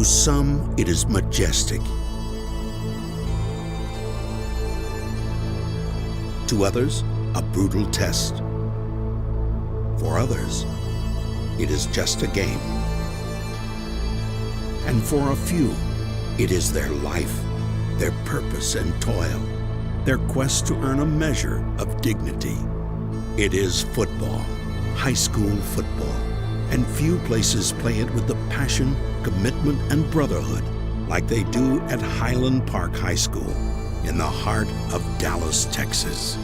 To some, it is majestic. To others, a brutal test. For others, it is just a game. And for a few, it is their life, their purpose and toil, their quest to earn a measure of dignity. It is football, high school football, and few places play it with the passion, commitment, and brotherhood like they do at Highland Park High School in the heart of Dallas, Texas.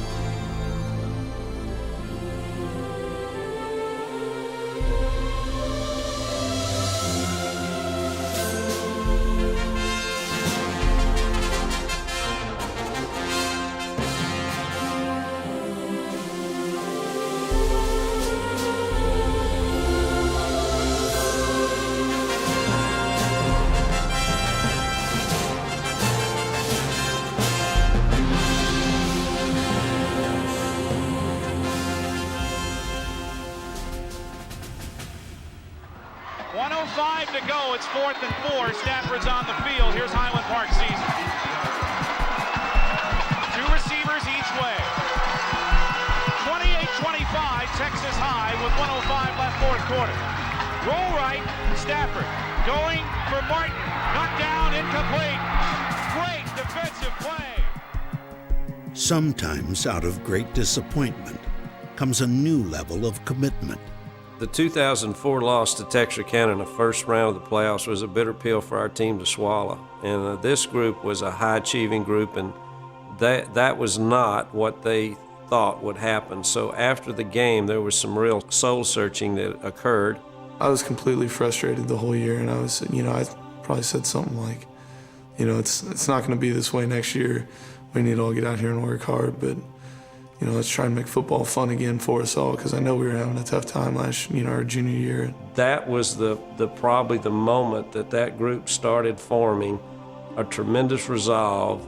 To go, it's 4th and 4. Stafford's on the field. Here's Highland Park season. 2 receivers each way. 28-25, Texas High with 1:05 left, 4th quarter. Roll right, Stafford going for Martin. Knocked down, incomplete. Great defensive play. Sometimes out of great disappointment comes a new level of commitment. The 2004 loss to Texarkana in the first round of the playoffs was a bitter pill for our team to swallow. And this group was a high-achieving group, and that was not what they thought would happen. So after the game, there was some real soul-searching that occurred. I was completely frustrated the whole year, and I probably said something like, it's not going to be this way next year. We need to all get out here and work hard, but let's try and make football fun again for us all, because I know we were having a tough time our junior year. That was probably the moment that group started forming a tremendous resolve.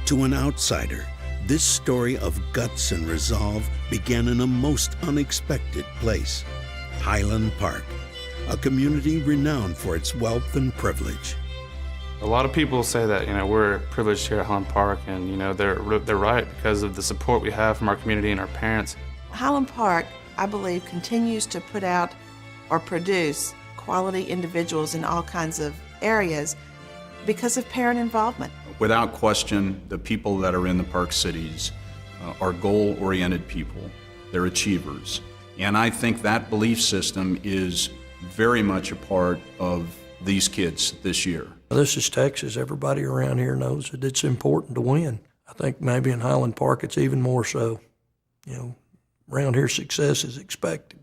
To an outsider, this story of guts and resolve began in a most unexpected place, Highland Park, a community renowned for its wealth and privilege. A lot of people say that we're privileged here at Highland Park, and they're right because of the support we have from our community and our parents. Highland Park, I believe, continues to put out or produce quality individuals in all kinds of areas because of parent involvement. Without question, the people that are in the Park Cities are goal-oriented people. They're achievers. And I think that belief system is very much a part of these kids this year. This is Texas. Everybody around here knows that it's important to win. I think maybe in Highland Park it's even more so. Around here success is expected.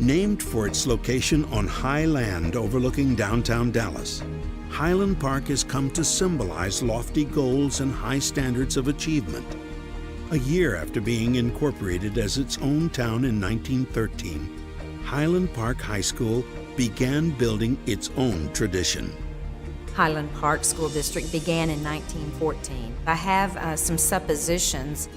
Named for its location on high land overlooking downtown Dallas, Highland Park has come to symbolize lofty goals and high standards of achievement. A year after being incorporated as its own town in 1913, Highland Park High School began building its own tradition. Highland Park School District began in 1914. I have some suppositions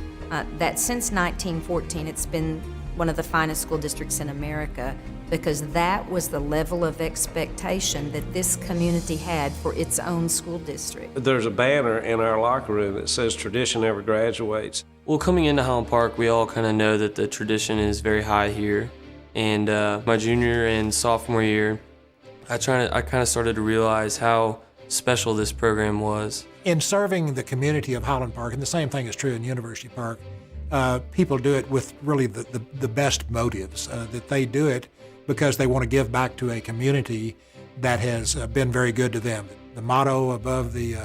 that since 1914 it's been one of the finest school districts in America, because that was the level of expectation that this community had for its own school district. There's a banner in our locker room that says tradition never graduates. Well, coming into Highland Park, we all kind of know that the tradition is very high here. And my junior and sophomore year, I kind of started to realize how special this program was. In serving the community of Highland Park, and the same thing is true in University Park, people do it with really the best motives, that they do it because they want to give back to a community that has been very good to them. The motto above the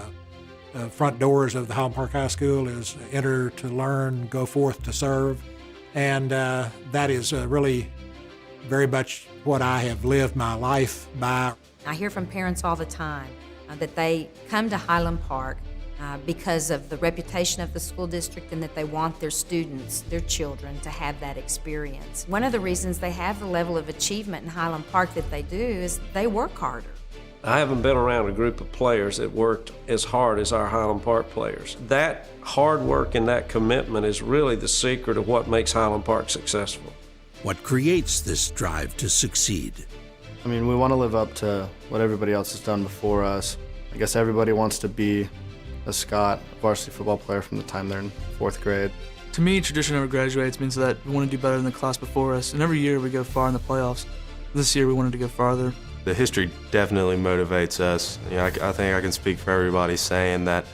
front doors of the Highland Park High School is enter to learn, go forth to serve. And that is really very much what I have lived my life by. I hear from parents all the time that they come to Highland Park because of the reputation of the school district and that they want their students, their children, to have that experience. One of the reasons they have the level of achievement in Highland Park that they do is they work harder. I haven't been around a group of players that worked as hard as our Highland Park players. That hard work and that commitment is really the secret of what makes Highland Park successful. What creates this drive to succeed? I mean, we want to live up to what everybody else has done before us. I guess everybody wants to be a Scott, varsity football player from the time they're in 4th grade. To me, tradition never graduates means that we want to do better than the class before us, and every year we go far in the playoffs. This year we wanted to go farther. The history definitely motivates us. You know, I think I can speak for everybody saying that,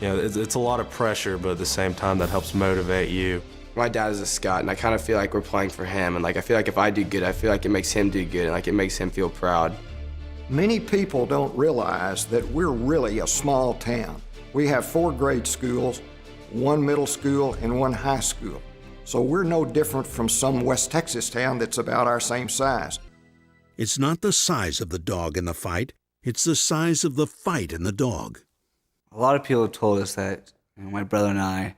you know, it's a lot of pressure, but at the same time that helps motivate you. My dad is a Scott, and I kind of feel like we're playing for him, and like I feel like if I do good, I feel like it makes him do good, and like it makes him feel proud. Many people don't realize that we're really a small town. We have 4 grade schools, 1 middle school, and 1 high school. So we're no different from some West Texas town that's about our same size. It's not the size of the dog in the fight, it's the size of the fight in the dog. A lot of people have told us that, you know, my brother and I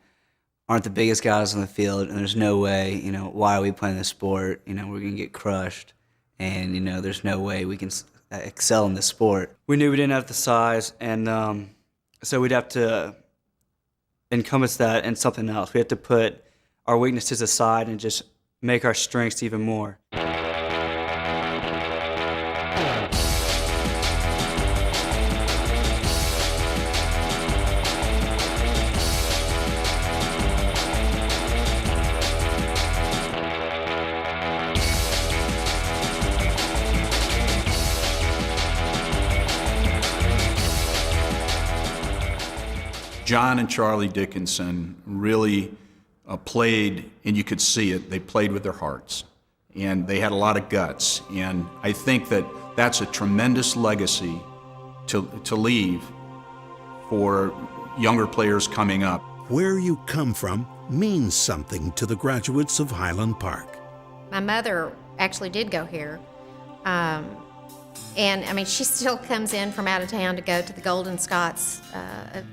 aren't the biggest guys on the field, and there's no way, you know, why are we playing this sport? You know, we're going to get crushed, and, you know, there's no way we can excel in this sport. We knew we didn't have the size, and so we'd have to encompass that in something else. We have to put our weaknesses aside and just make our strengths even more. John and Charlie Dickinson really played, and you could see it, they played with their hearts. And they had a lot of guts. And I think that that's a tremendous legacy to leave for younger players coming up. Where you come from means something to the graduates of Highland Park. My mother actually did go here. And I mean, she still comes in from out of town to go to the Golden Scots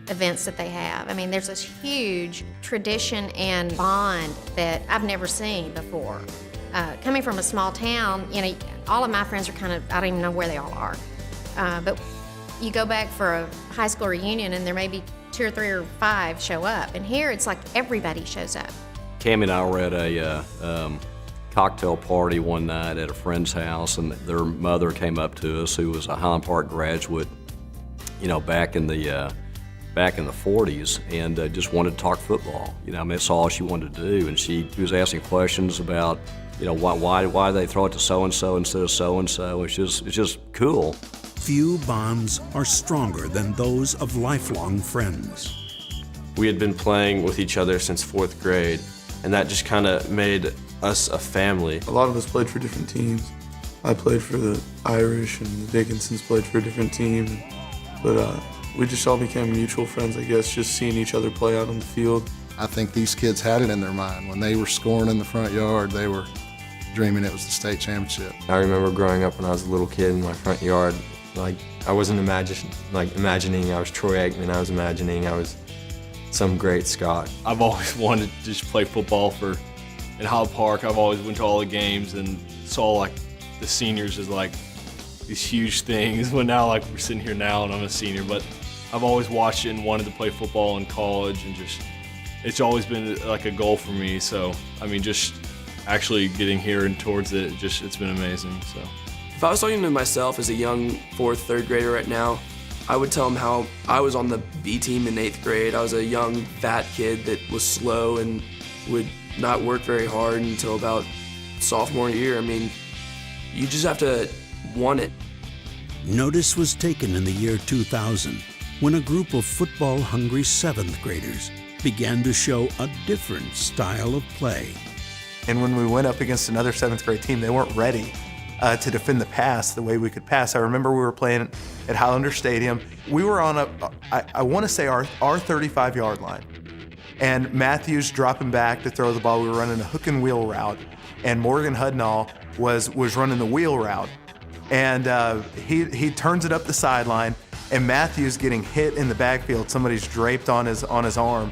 events that they have. I mean, there's this huge tradition and bond that I've never seen before. Coming from a small town, you know, all of my friends are kind of, I don't even know where they all are. But you go back for a high school reunion and there may be 2 or 3 or 5 show up. And here it's like everybody shows up. Cam and I were at a cocktail party one night at a friend's house, and their mother came up to us, who was a Highland Park graduate, you know, back in the 40s, and just wanted to talk football. You know, I mean, that's all she wanted to do, and she was asking questions about, you know, why they throw it to so-and-so instead of so-and-so. It's just cool. Few bonds are stronger than those of lifelong friends. We had been playing with each other since 4th grade, and that just kind of made us a family. A lot of us played for different teams. I played for the Irish, and the Dickinsons played for a different team. But we just all became mutual friends, I guess, just seeing each other play out on the field. I think these kids had it in their mind. When they were scoring in the front yard, they were dreaming it was the state championship. I remember growing up when I was a little kid in my front yard, like I wasn't imagining I was Troy Aikman. I was imagining I was some great Scott. I've always wanted to just play football in Highland Park. I've always went to all the games and saw like the seniors as like these huge things. Well, now like we're sitting here now and I'm a senior, but I've always watched it and wanted to play football in college, and just it's always been like a goal for me. So I mean, just actually getting here and towards it, it's been amazing. So if I was talking to myself as a young 4th, 3rd grader right now, I would tell him how I was on the B team in 8th grade. I was a young, fat kid that was slow and would not work very hard until about sophomore year. I mean, you just have to want it. Notice was taken in the year 2000 when a group of football-hungry 7th graders began to show a different style of play. And when we went up against another 7th grade team, they weren't ready to defend the pass the way we could pass. I remember we were playing at Highlander Stadium. We were on I want to say our 35-yard line. And Matthew's dropping back to throw the ball. We were running a hook and wheel route, and Morgan Hudnall was running the wheel route. And he turns it up the sideline, and Matthew's getting hit in the backfield. Somebody's draped on his arm,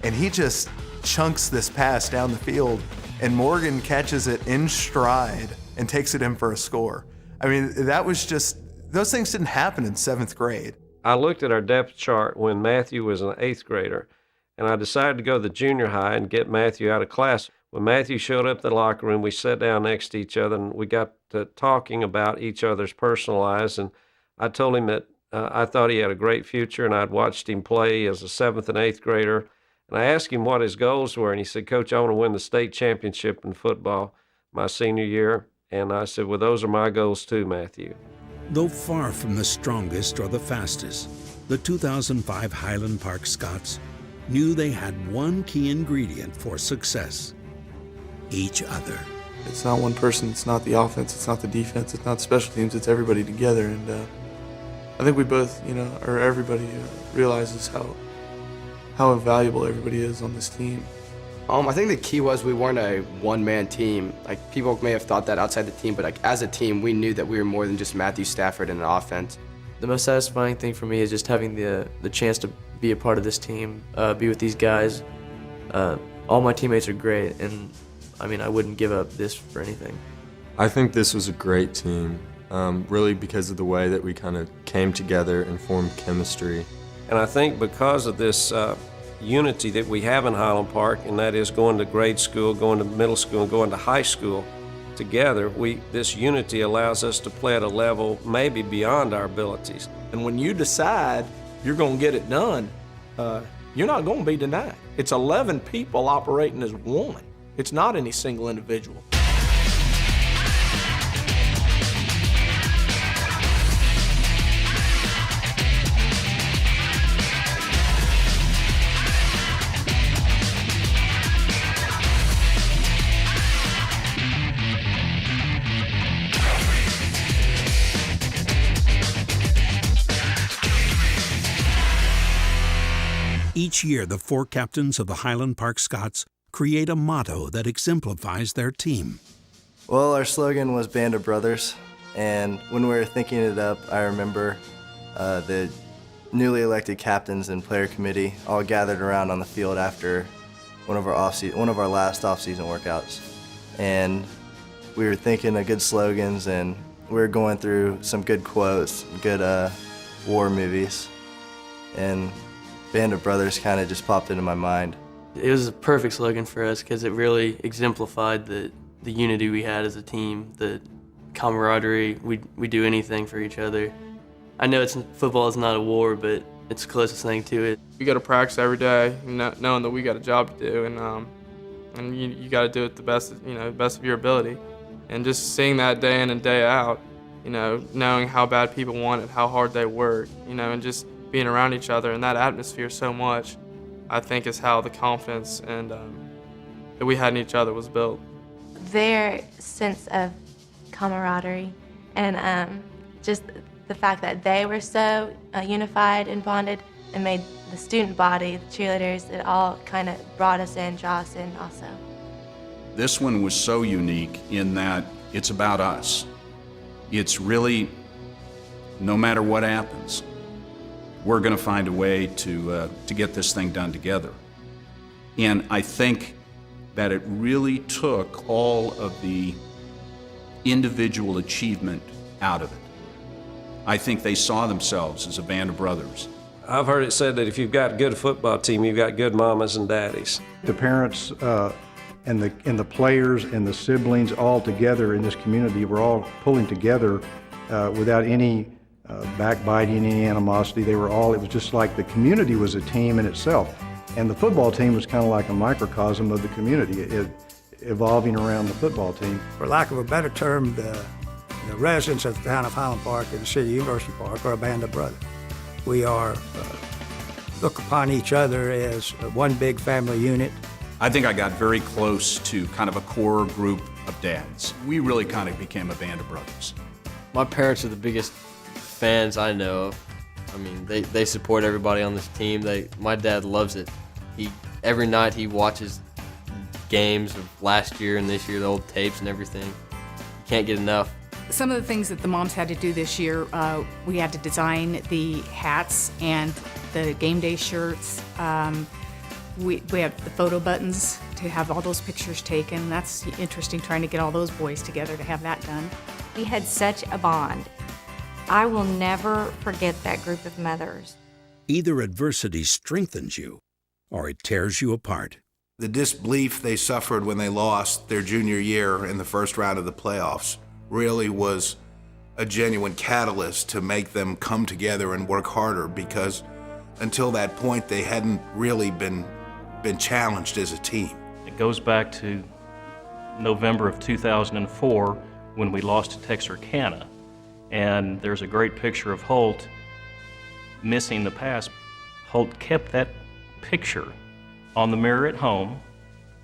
and he just chunks this pass down the field, and Morgan catches it in stride and takes it in for a score. I mean, that was just, those things didn't happen in 7th grade. I looked at our depth chart when Matthew was an 8th grader, and I decided to go to the junior high and get Matthew out of class. When Matthew showed up in the locker room, we sat down next to each other, and we got to talking about each other's personal lives, and I told him that I thought he had a great future, and I'd watched him play as a 7th and 8th grader. And I asked him what his goals were, and he said, "Coach, I want to win the state championship in football my senior year." And I said, "Well, those are my goals too, Matthew." Though far from the strongest or the fastest, the 2005 Highland Park Scots knew they had one key ingredient for success: each other. It's not one person, it's not the offense, it's not the defense, it's not special teams, it's everybody together. And I think we both, or everybody realizes how invaluable everybody is on this team. I think the key was we weren't a one-man team. Like, people may have thought that outside the team, but like as a team, we knew that we were more than just Matthew Stafford and an offense. The most satisfying thing for me is just having the chance to be a part of this team, be with these guys. All my teammates are great, and I mean, I wouldn't give up this for anything. I think this was a great team, really because of the way that we kind of came together and formed chemistry. And I think because of this unity that we have in Highland Park, and that is going to grade school, going to middle school, and going to high school together, this unity allows us to play at a level maybe beyond our abilities. And when you decide you're going to get it done, you're not going to be denied. It's 11 people operating as one. It's not any single individual. Each year, the 4 captains of the Highland Park Scots create a motto that exemplifies their team. Well, our slogan was Band of Brothers, and when we were thinking it up, I remember the newly elected captains and player committee all gathered around on the field after one of our last off-season workouts, and we were thinking of good slogans, and we were going through some good quotes, good war movies, and Band of Brothers kind of just popped into my mind. It was a perfect slogan for us because it really exemplified the unity we had as a team, the camaraderie. We do anything for each other. I know football is not a war, but it's the closest thing to it. We got to practice every day, knowing that we got a job to do, and you got to do it the best of your ability. And just seeing that day in and day out, knowing how bad people want it, how hard they work, and just being around each other in that atmosphere so much, I think is how the confidence and that we had in each other was built. Their sense of camaraderie and just the fact that they were so unified and bonded and made the student body, the cheerleaders, it all kind of draw us in also. This one was so unique in that it's about us. It's really, no matter what happens, we're going to find a way to get this thing done together. And I think that it really took all of the individual achievement out of it. I think they saw themselves as a band of brothers. I've heard it said that if you've got a good football team, you've got good mamas and daddies. The parents and the players and the siblings all together in this community were all pulling together without any backbiting, any animosity. It was just like the community was a team in itself. And the football team was kind of like a microcosm of the community, evolving around the football team. For lack of a better term, the residents of the town of Highland Park and the city of University Park are a band of brothers. We look upon each other as one big family unit. I think I got very close to kind of a core group of dads. We really kind of became a band of brothers. My parents are the biggest fans I know of. I mean, they support everybody on this team. My dad loves it. Every night he watches games of last year and this year, the old tapes and everything. Can't get enough. Some of the things that the moms had to do this year, we had to design the hats and the game day shirts. We have the photo buttons to have all those pictures taken. That's interesting, trying to get all those boys together to have that done. We had such a bond. I will never forget that group of mothers. Either adversity strengthens you or it tears you apart. The disbelief they suffered when they lost their junior year in the first round of the playoffs really was a genuine catalyst to make them come together and work harder, because until that point they hadn't really been challenged as a team. It goes back to November of 2004 when we lost to Texarkana, and there's a great picture of Holt missing the pass. Holt kept that picture on the mirror at home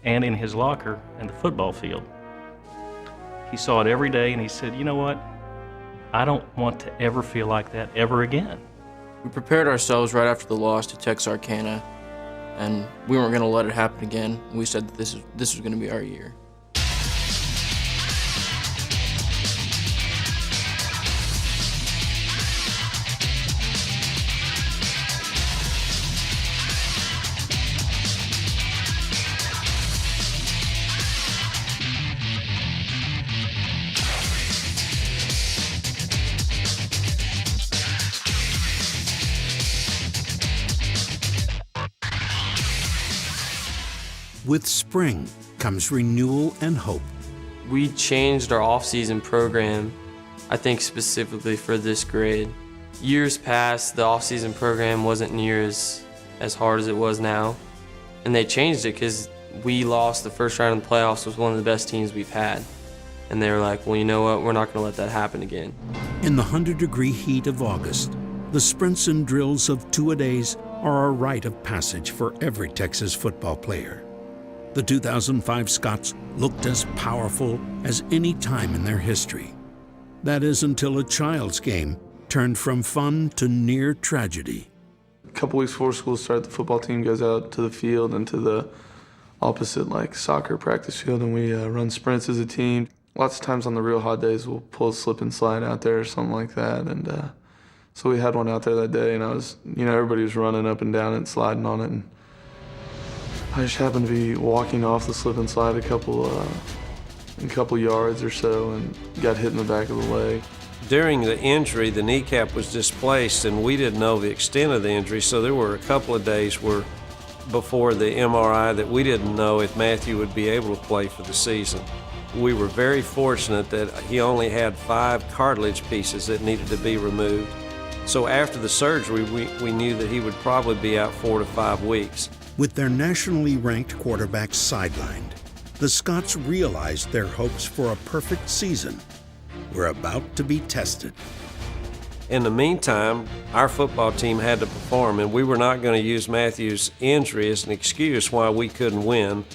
and in his locker in the football field. He saw it every day and he said, you know what? I don't want to ever feel like that ever again. We prepared ourselves right after the loss to Texarkana, and we weren't going to let it happen again. We said that this was going to be our year. With spring comes renewal and hope. We changed our off-season program, I think specifically for this grade. Years past, the off-season program wasn't near as hard as it was now. And they changed it because we lost the first round of the playoffs with one of the best teams we've had. And they were like, well, you know what, we're not going to let that happen again. In the 100-degree heat of August, the sprints and drills of two-a-days are a rite of passage for every Texas football player. The 2005 Scots looked as powerful as any time in their history. That is until a child's game turned from fun to near tragedy. A couple weeks before school started, the football team goes out to the field and to the opposite soccer practice field, and we run sprints as a team. Lots of times on the real hot days, we'll pull a slip and slide out there or something like that. And so we had one out there that day, and everybody was running up and down and sliding on it. And I just happened to be walking off the slip and slide a couple yards or so and got hit in the back of the leg. During the injury, the kneecap was displaced, and we didn't know the extent of the injury, so there were a couple of days before the MRI that we didn't know if Matthew would be able to play for the season. We were very fortunate that he only had 5 cartilage pieces that needed to be removed. So after the surgery, we knew that he would probably be out 4 to 5 weeks. With their nationally ranked quarterbacks sidelined, the Scots realized their hopes for a perfect season were about to be tested. In the meantime, our football team had to perform, and we were not going to use Matthew's injury as an excuse why we couldn't win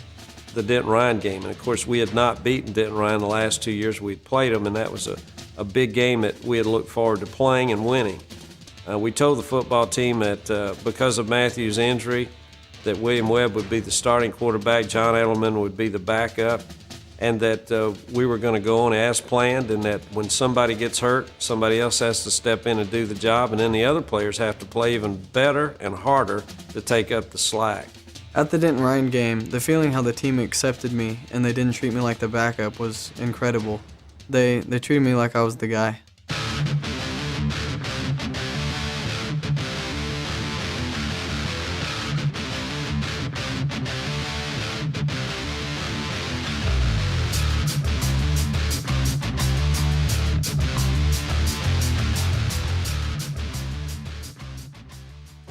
the Denton Ryan game. And of course, we had not beaten Denton Ryan the last 2 years we'd played them, and that was a big game that we had looked forward to playing and winning. We told the football team that because of Matthew's injury, that William Webb would be the starting quarterback, John Edelman would be the backup, and that we were going to go on as planned, and that when somebody gets hurt, somebody else has to step in and do the job, and then the other players have to play even better and harder to take up the slack. At the Denton Ryan game, the feeling how the team accepted me and they didn't treat me like the backup was incredible. They treated me like I was the guy.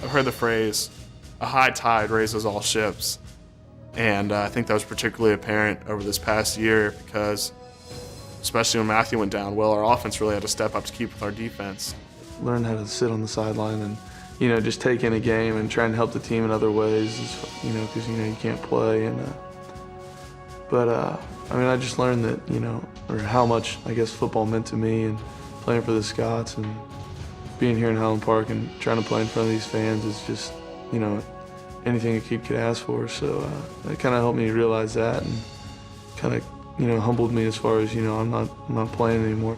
I've heard the phrase, a high tide raises all ships. And I think that was particularly apparent over this past year because, especially when Matthew went down, our offense really had to step up to keep with our defense. Learn how to sit on the sideline and, just take in a game and try and help the team in other ways, because, you can't play. I just learned that, or how much, I guess, football meant to me and playing for the Scots and being here in Highland Park and trying to play in front of these fans is just, anything a kid could ask for. So that kind of helped me realize that and kind of, humbled me as far as, I'm not playing anymore.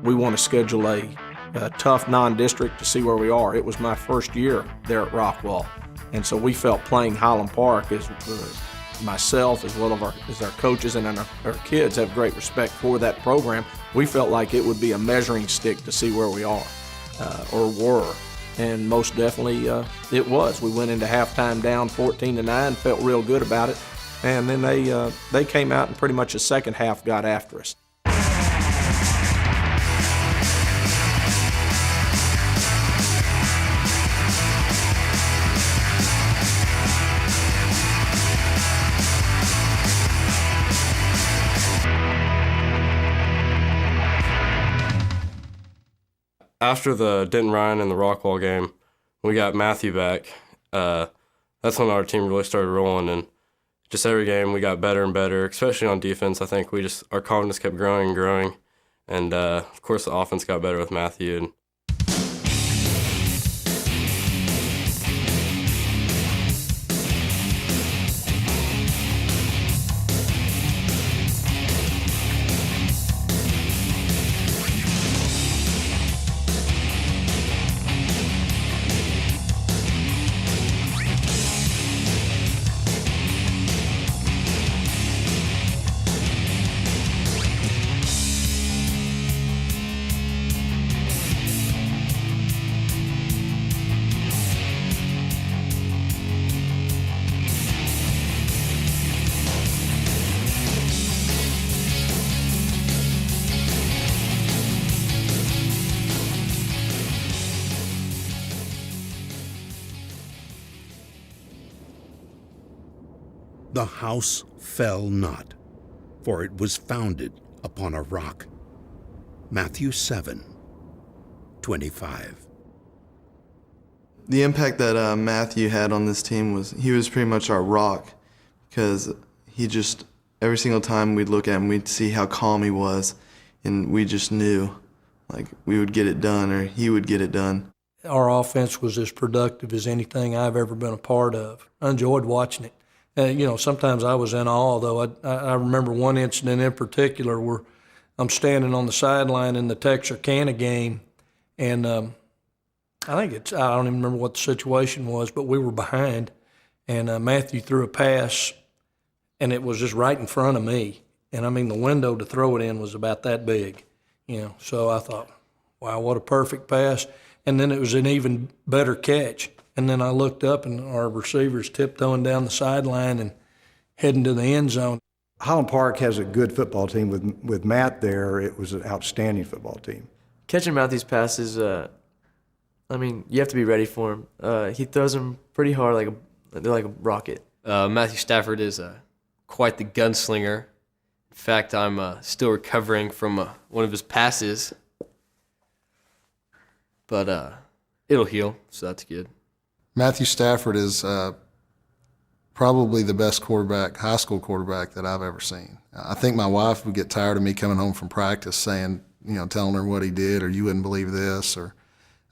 we want to schedule a tough non-district to see where we are. It was my first year there at Rockwall, and so we felt playing Highland Park as myself as well as our coaches and our kids have great respect for that program. We felt like it would be a measuring stick to see where we are or were, and most definitely it was. We went into halftime down 14-9, felt real good about it, and then they came out and pretty much the second half got after us. After the Denton Ryan and the Rockwall game, we got Matthew back. That's when our team really started rolling, and just every game we got better and better, especially on defense. I think our confidence kept growing and growing, and of course the offense got better with Matthew. And The house fell not, for it was founded upon a rock. Matthew 7:25. The impact that Matthew had on this team he was pretty much our rock, because he just, every single time we'd look at him, we'd see how calm he was, and we just knew, like, we would get it done, or he would get it done. Our offense was as productive as anything I've ever been a part of. I enjoyed watching it. Sometimes I was in awe, though. I remember one incident in particular where I'm standing on the sideline in the Texarkana game, and I don't even remember what the situation was, but we were behind, and Matthew threw a pass, and it was just right in front of me. And I mean, the window to throw it in was about that big, So I thought, wow, what a perfect pass. And then it was an even better catch. And then I looked up, and our receivers tiptoeing down the sideline and heading to the end zone. Highland Park has a good football team. With Matt there, it was an outstanding football team. Catching Matthew's passes, you have to be ready for him. He throws them pretty hard, they're like a rocket. Matthew Stafford is quite the gunslinger. In fact, I'm still recovering from one of his passes. But it'll heal, so that's good. Matthew Stafford is probably the best high school quarterback that I've ever seen. I think my wife would get tired of me coming home from practice saying, telling her what he did, or you wouldn't believe this, or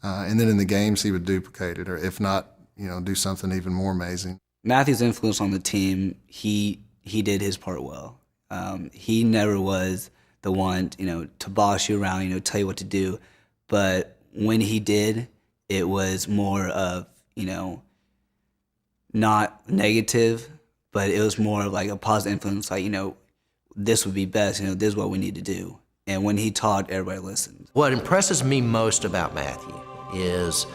and then in the games he would duplicate it, or if not, do something even more amazing. Matthew's influence on the team, he did his part well. He never was the one, to boss you around, tell you what to do, but when he did, it was more of, not negative, but it was more of like a positive influence, like, this would be best, this is what we need to do. And when he taught, everybody listened. What impresses me most about Matthew is,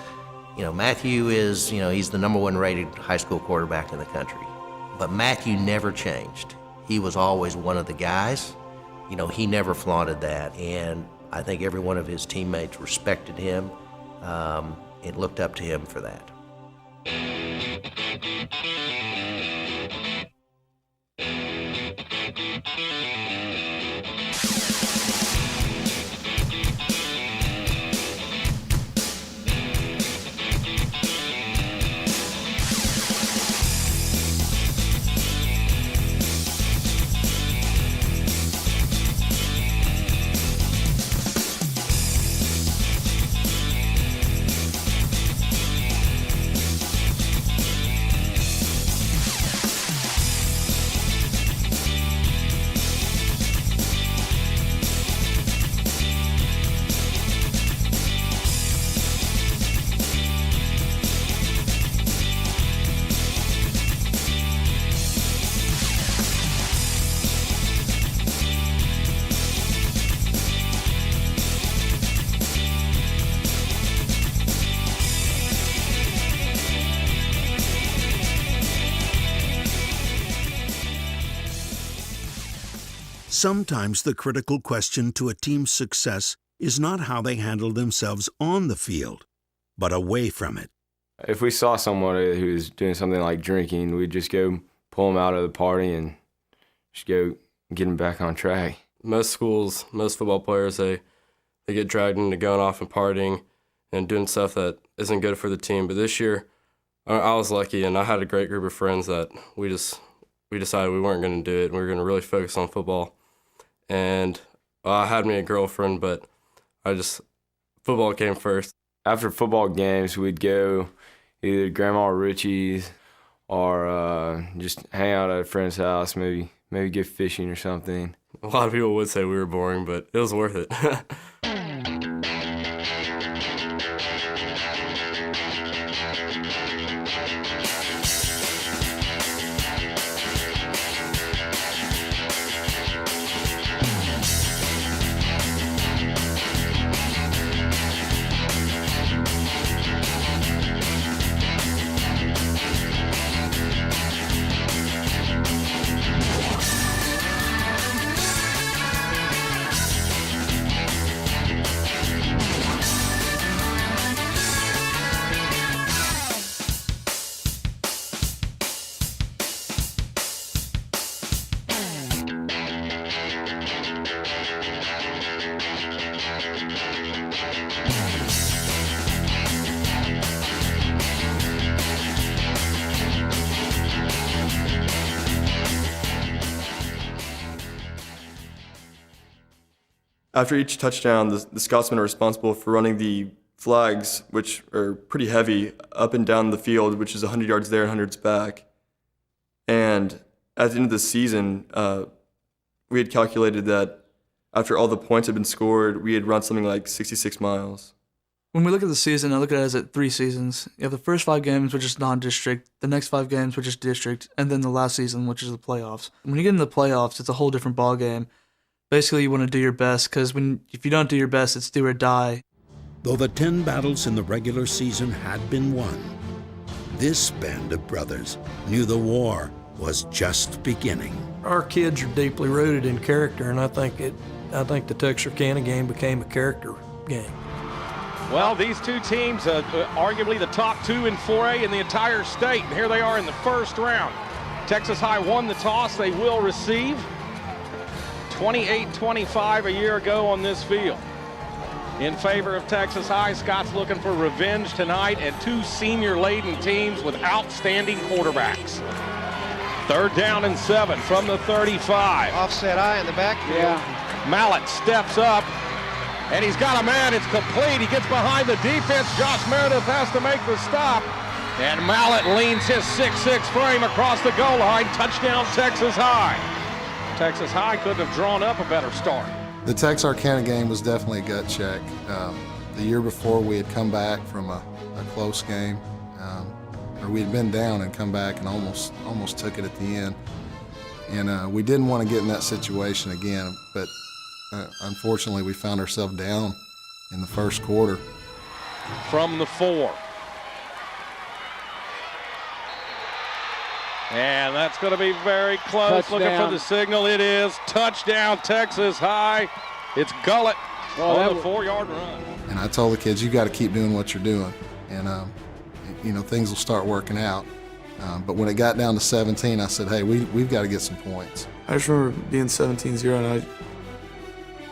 Matthew is, he's the #1 rated high school quarterback in the country. But Matthew never changed. He was always one of the guys. He never flaunted that. And I think every one of his teammates respected him and looked up to him for that. Sometimes the critical question to a team's success is not how they handle themselves on the field, but away from it. If we saw someone who was doing something like drinking, we'd just go pull them out of the party and just go get them back on track. Most schools, most football players, they get dragged into going off and partying and doing stuff that isn't good for the team. But this year, I was lucky, and I had a great group of friends that we decided we weren't going to do it, and we were going to really focus on football. And I had me a girlfriend, but football came first. After football games, we'd go either Grandma Richie's or just hang out at a friend's house, maybe go fishing or something. A lot of people would say we were boring, but it was worth it. After each touchdown, the Scotsmen are responsible for running the flags, which are pretty heavy, up and down the field, which is 100 yards there and 100 back. And at the end of the season, we had calculated that after all the points had been scored, we had run something like 66 miles. When we look at the season, I look at it as 3 seasons. You have the first 5 games, which is non-district, the next 5 games, which is district, and then the last season, which is the playoffs. When you get into the playoffs, it's a whole different ballgame. Basically, you want to do your best, because if you don't do your best, it's do or die. Though the 10 battles in the regular season had been won, this band of brothers knew the war was just beginning. Our kids are deeply rooted in character, and I think the Texarkana game became a character game. Well, these two teams, arguably the top 2 in 4A in the entire state, and here they are in the first round. Texas High won the toss. They will receive. 28-25 a year ago on this field. In favor of Texas High, Scott's looking for revenge tonight, and 2 senior-laden teams with outstanding quarterbacks. 3rd down and 7 from the 35. Offset eye in the backfield. Yeah. Mallett steps up, and he's got a man. It's complete. He gets behind the defense. Josh Meredith has to make the stop, and Mallett leans his 6'6" frame across the goal line. Touchdown, Texas High. Texas High couldn't have drawn up a better start. The Texarkana game was definitely a gut check. The year before, we had come back from a close game, or we had been down and come back and almost took it at the end. And we didn't want to get in that situation again, but unfortunately, we found ourselves down in the first quarter. From the 4. And that's going to be very close. Touchdown. Looking for the signal. It is. Touchdown, Texas High. It's Gullett on the 4-yard run. And I told the kids, you got to keep doing what you're doing, and things will start working out. But when it got down to 17, I said, hey, we've got to get some points. I just remember being 17-0, and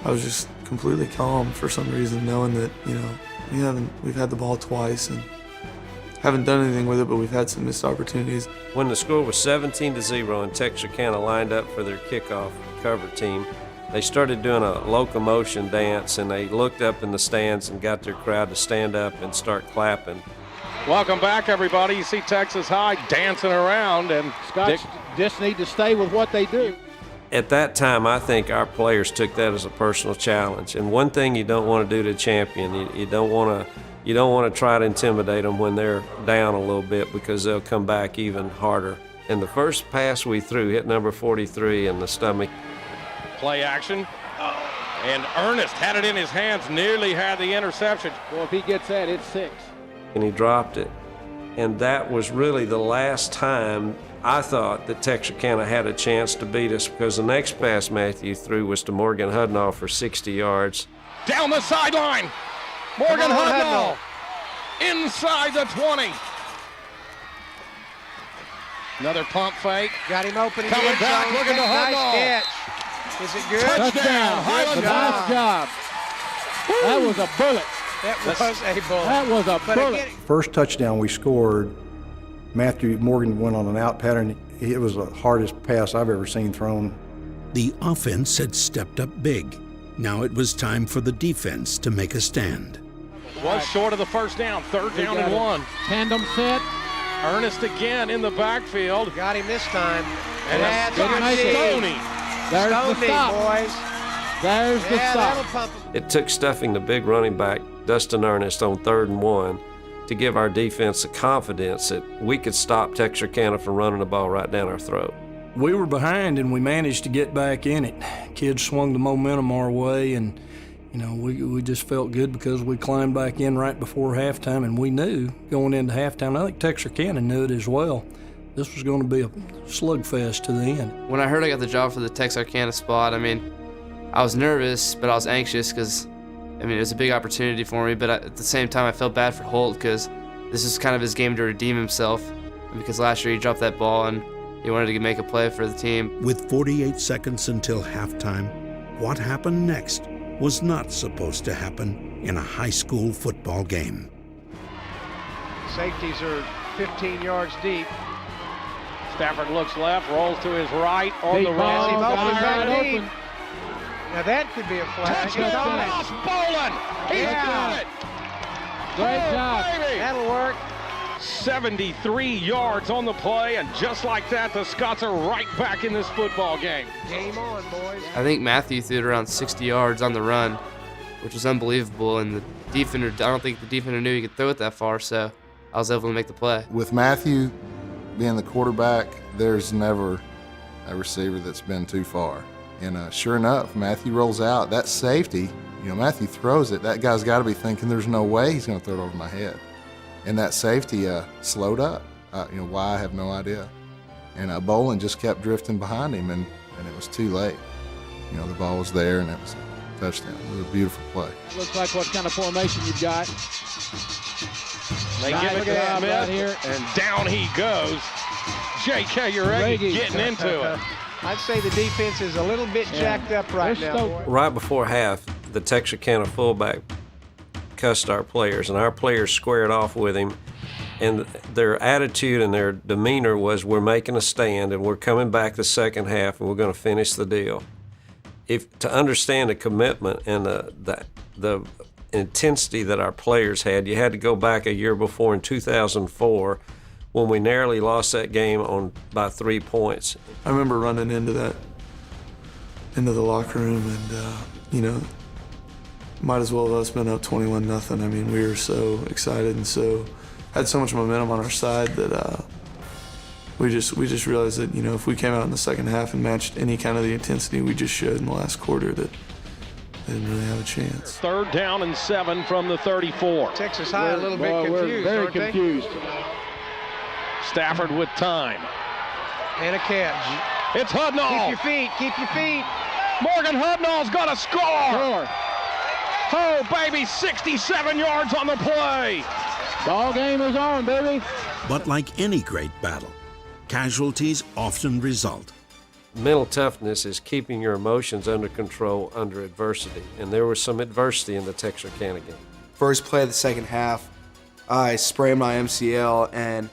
I was just completely calm for some reason, knowing that we've had the ball twice and haven't done anything with it, but we've had some missed opportunities. When the score was 17-0 and Texarkana lined up for their kickoff cover team, they started doing a locomotion dance, and they looked up in the stands and got their crowd to stand up and start clapping. Welcome back, everybody. You see Texas High dancing around, and Scots just need to stay with what they do. At that time, I think our players took that as a personal challenge. And one thing you don't want to do to a champion, you don't want to try to intimidate them when they're down a little bit, because they'll come back even harder. And the first pass we threw hit number 43 in the stomach. Play action. And Ernest had it in his hands, nearly had the interception. Well, if he gets that, it's 6. And he dropped it. And that was really the last time I thought that Texarkana had a chance to beat us, because the next pass Matthew threw was to Morgan Hudnall for 60 yards. Down the sideline. Morgan Hudnall inside the 20. Another pump fake. Got him open Coming again. back, looking to Hudnall. Nice catch. Is it good? Touchdown. Good Nice job. That was a bullet. That was a bullet. That was a But bullet. again, First touchdown we scored, Matthew Morgan went on an out pattern. It was the hardest pass I've ever seen thrown. The offense had stepped up big. Now it was time for the defense to make a stand. Was short of the first down. Third down and 1. Tandem set. Ernest again in the backfield. got him this time. And That's Stoney. There's the stop, boys. There's the stop. That'll pump him. It took stuffing the big running back, Dustin Ernest, on 3rd and 1 to give our defense the confidence that we could stop Texarkana from running the ball right down our throat. We were behind and we managed to get back in it. Kids swung the momentum our way, and we just felt good because we climbed back in right before halftime, and we knew going into halftime, I think Texarkana knew it as well, this was going to be a slugfest to the end. When I heard I got the job for the Texarkana spot, I was nervous, but I was anxious because, it was a big opportunity for me, but at the same time I felt bad for Holt because this is kind of his game to redeem himself, because last year he dropped that ball and he wanted to make a play for the team. With 48 seconds until halftime, what happened next was not supposed to happen in a high school football game. Safeties are 15 yards deep. Stafford looks left, rolls to his right on the Has him run. open back Wide deep. Now that could be a flag. Touchdown, Ross Bolin. He's got it. Great job. Baby. That'll work. 73 yards on the play, and just like that, the Scots are right back in this football game. Game on, boys. I think Matthew threw it around 60 yards on the run, which was unbelievable, and the defender, I don't think the defender knew he could throw it that far, so I was able to make the play. With Matthew being the quarterback, there's never a receiver that's been too far. And sure enough, Matthew rolls out. That safety, Matthew throws it. That guy's got to be thinking there's no way he's going to throw it over my head. And that safety slowed up. Why, I have no idea. And Bolin just kept drifting behind him, and it was too late. The ball was there, and it was a touchdown. It was a beautiful play. Looks like what kind of formation you've got. They give it to Smith, right here. And down he goes. J.K. Uregi getting into it. I'd say the defense is a little bit jacked up right now, boy. Right before half, the Texarkana fullback cussed our players, and our players squared off with him. And their attitude and their demeanor was, we're making a stand and we're coming back the second half and we're going to finish the deal. To understand the commitment and the intensity that our players had, you had to go back a year before in 2004 when we narrowly lost that game by 3 points. I remember running into the locker room, and might as well have us been up 21-0. We were so excited and had so much momentum on our side that we just realized that if we came out in the second half and matched any kind of the intensity we just showed in the last quarter, that they didn't really have a chance. 3rd down and 7 from the 34. Texas High a little bit confused, very aren't they? confused. Stafford with time. And a catch. It's Hudnall. Keep your feet, keep your feet. Morgan Hudnall's going to score. Oh, baby, 67 yards on the play. Ball game is on, baby. But like any great battle, casualties often result. Mental toughness is keeping your emotions under control under adversity, and there was some adversity in the Texarkana game. First play of the second half, I sprained my MCL, and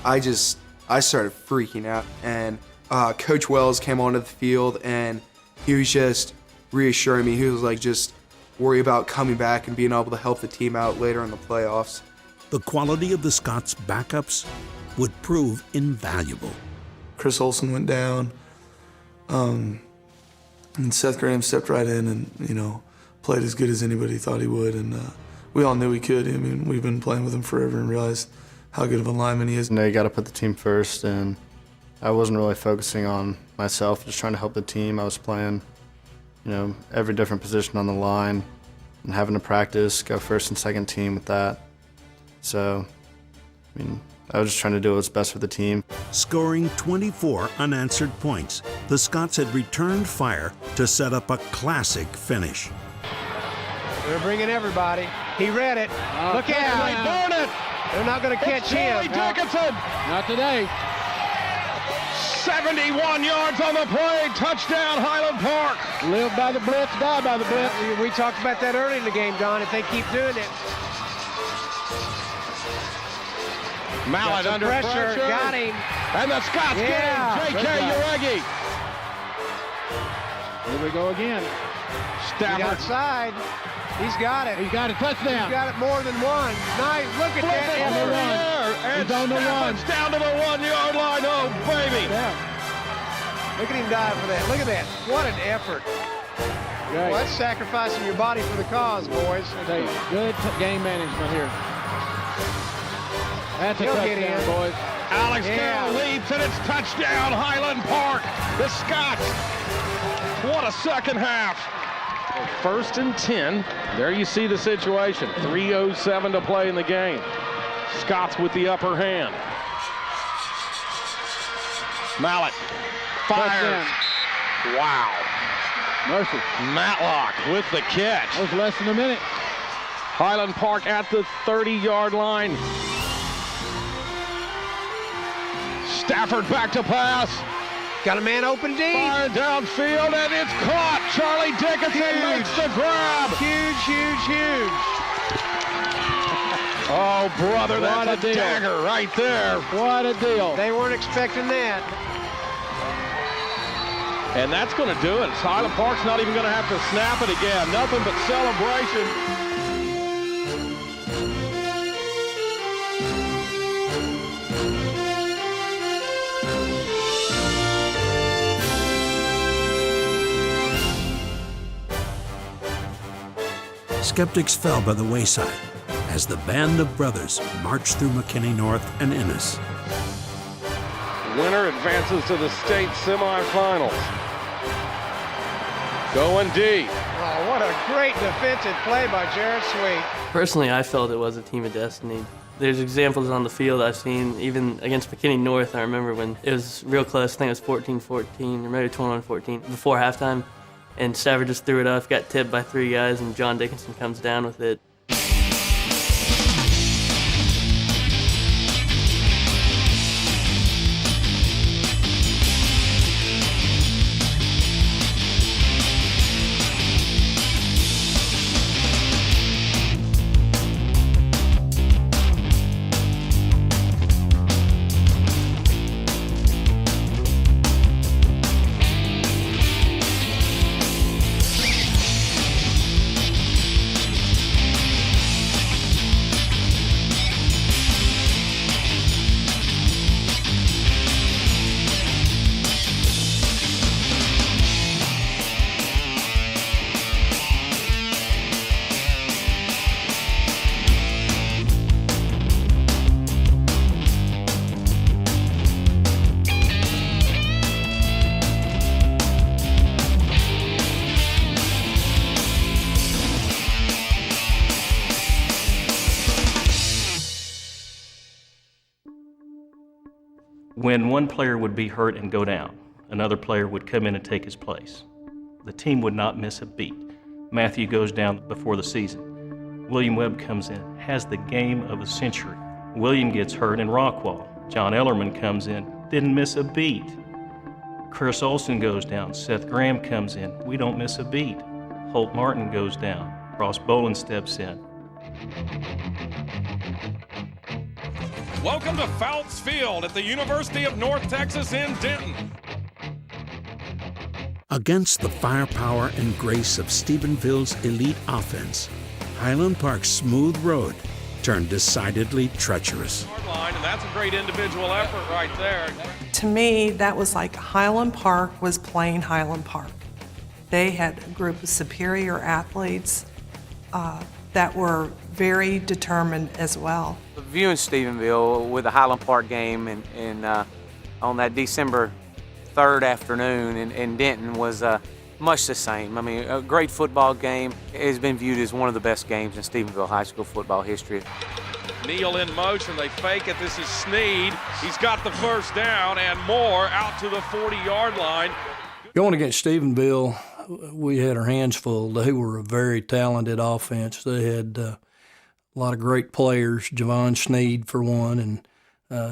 I started freaking out. And Coach Wells came onto the field, and he was just reassuring me. He was like, just worry about coming back and being able to help the team out later in the playoffs. The quality of the Scots' backups would prove invaluable. Chris Olsen went down, and Seth Graham stepped right in and, played as good as anybody thought he would. And we all knew he could. We've been playing with him forever and realized how good of a lineman he is. You got to put the team first, and I wasn't really focusing on myself, just trying to help the team. I was playing, every different position on the line and having to practice, go first and second team with that. So, I was just trying to do what's best for the team. Scoring 24 unanswered points, the Scots had returned fire to set up a classic finish. They're bringing everybody. He read it. Look out. They burn it. They're not going to catch him. Charlie Dickinson. Not today. 71 yards on the play. Touchdown, Highland Park. Live by the blitz, die by the blitz. We talked about that early in the game, Don, if they keep doing it. Mallet under pressure. Got him. And the Scots get him. J.K. Uregi. Here we go again. Stafford. Outside. He's got it. He's got it. Touchdown. He's got it more than one. Nice. Look at that. On the run. And Stafford's down to the 1 yard line. Oh, baby. Yeah. Look at him dive for that. Look at that. What an effort. Well, that's sacrificing your body for the cause, boys. Good game management here. That's a touchdown, boys. Alex Carroll leaps, and it's touchdown, Highland Park. The Scots. What a second half. 1st and 10. There you see the situation. 3:07 to play in the game. Scots with the upper hand. Mallet fires. Wow. Mercy. Matlock with the catch. That was less than a minute. Highland Park at the 30-yard line. Stafford back to pass. Got a man open deep. Firing downfield, and it's caught. Charlie Dickinson makes the grab. Huge, huge, huge. Oh, brother, that's a dagger right there. What a deal. They weren't expecting that. And that's going to do it. Highland Park's not even going to have to snap it again. Nothing but celebration. Skeptics fell by the wayside as the band of brothers marched through McKinney North and Ennis. Winner advances to the state semifinals. Going deep. Oh, what a great defensive play by Jared Sweet. Personally, I felt it was a team of destiny. There's examples on the field I've seen, even against McKinney North. I remember when it was real close. I think it was 14-14 or maybe 21-14 before halftime. And Stafford just threw it off, got tipped by 3 guys, and John Dickinson comes down with it. When one player would be hurt and go down, another player would come in and take his place. The team would not miss a beat. Matthew goes down before the season. William Webb comes in, has the game of the century. William gets hurt in Rockwall. John Ellerman comes in, didn't miss a beat. Chris Olson goes down, Seth Graham comes in, we don't miss a beat. Holt Martin goes down, Ross Boland steps in. Welcome to Fouts Field at the University of North Texas in Denton. Against the firepower and grace of Stephenville's elite offense, Highland Park's smooth road turned decidedly treacherous. And that's a great individual effort right there. To me, that was like Highland Park was playing Highland Park. They had a group of superior athletes that were very determined as well. Viewing Stephenville with the Highland Park game and on that December 3rd afternoon in Denton was much the same. I mean, a great football game. It has been viewed as one of the best games in Stephenville high school football history. Neal in motion, they fake it, this is Sneed. He's got the first down and more out to the 40-yard line. Going against Stephenville, we had our hands full. They were a very talented offense. They had a lot of great players, Javon Sneed for one, and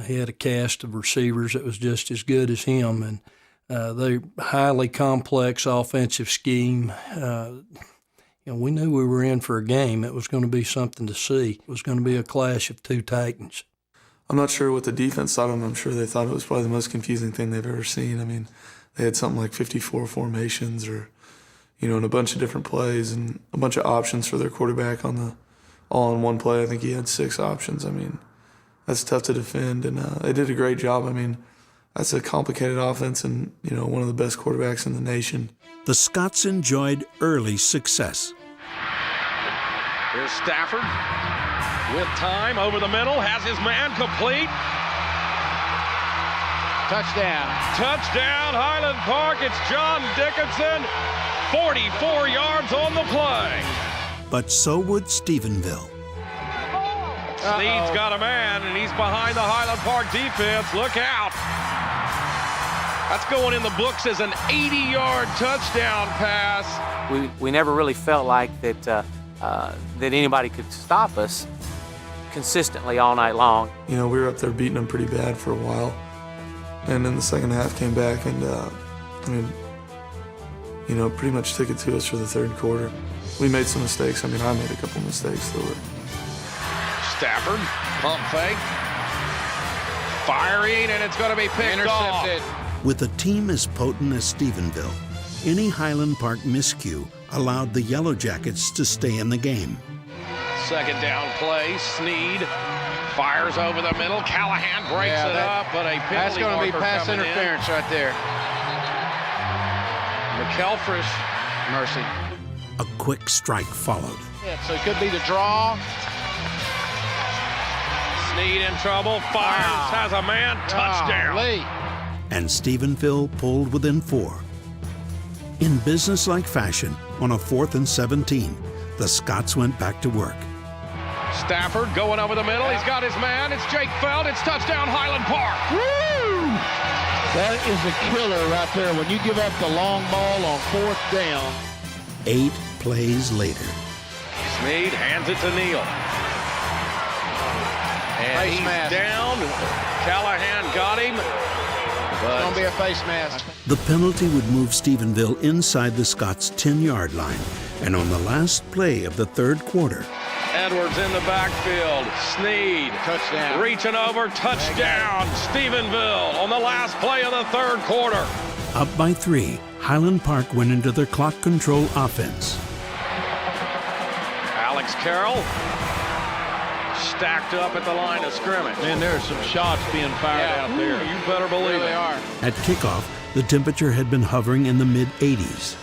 he had a cast of receivers that was just as good as him. And they highly complex offensive scheme. We knew we were in for a game. It was going to be something to see. It was going to be a clash of two Titans. I'm not sure what the defense thought of them. I'm sure they thought it was probably the most confusing thing they've ever seen. I mean, they had something like 54 formations or, and a bunch of different plays and a bunch of options for their quarterback all in one play. I think he had 6 options. I mean, that's tough to defend, and they did a great job. I mean, that's a complicated offense and, one of the best quarterbacks in the nation. The Scots enjoyed early success. Here's Stafford with time over the middle, has his man complete. Touchdown. Touchdown, Highland Park. It's John Dickinson. 44 yards on the play. But so would Stephenville. Sneed's got a man, and he's behind the Highland Park defense. Look out. That's going in the books as an 80-yard touchdown pass. We never really felt like that anybody could stop us consistently all night long. We were up there beating them pretty bad for a while. And then the second half came back and, pretty much took it to us for the third quarter. We made some mistakes. I made a couple mistakes that were. Stafford, pump fake. Firing, and it's going to be picked off. With a team as potent as Stephenville, any Highland Park miscue allowed the Yellow Jackets to stay in the game. Second down play, Sneed fires over the middle. Callahan breaks it up, but a penalty that's going to be pass interference right there. McElfresh, mercy. A quick strike followed. Yeah, so it could be the draw. Sneed in trouble, fires, has a man, touchdown. And Stephenville pulled within 4. In businesslike fashion, on a 4th and 17, the Scots went back to work. Stafford going over the middle. He's got his man. It's Jake Feld. It's touchdown Highland Park. Woo! That is a killer right there when you give up the long ball on 4th down. 8 plays later. Sneed hands it to Neal. And he's down. Callahan got him. It's going to be a face mask. The penalty would move Stephenville inside the Scots' 10-yard line. And on the last play of the third quarter, Edwards in the backfield. Sneed. Touchdown. Reaching over. Touchdown. Stephenville on the last play of the third quarter. Up by 3, Highland Park went into their clock control offense. Alex Carroll stacked up at the line of scrimmage. Man, there are some shots being fired out there. You better believe they are. At kickoff, the temperature had been hovering in the mid-80s.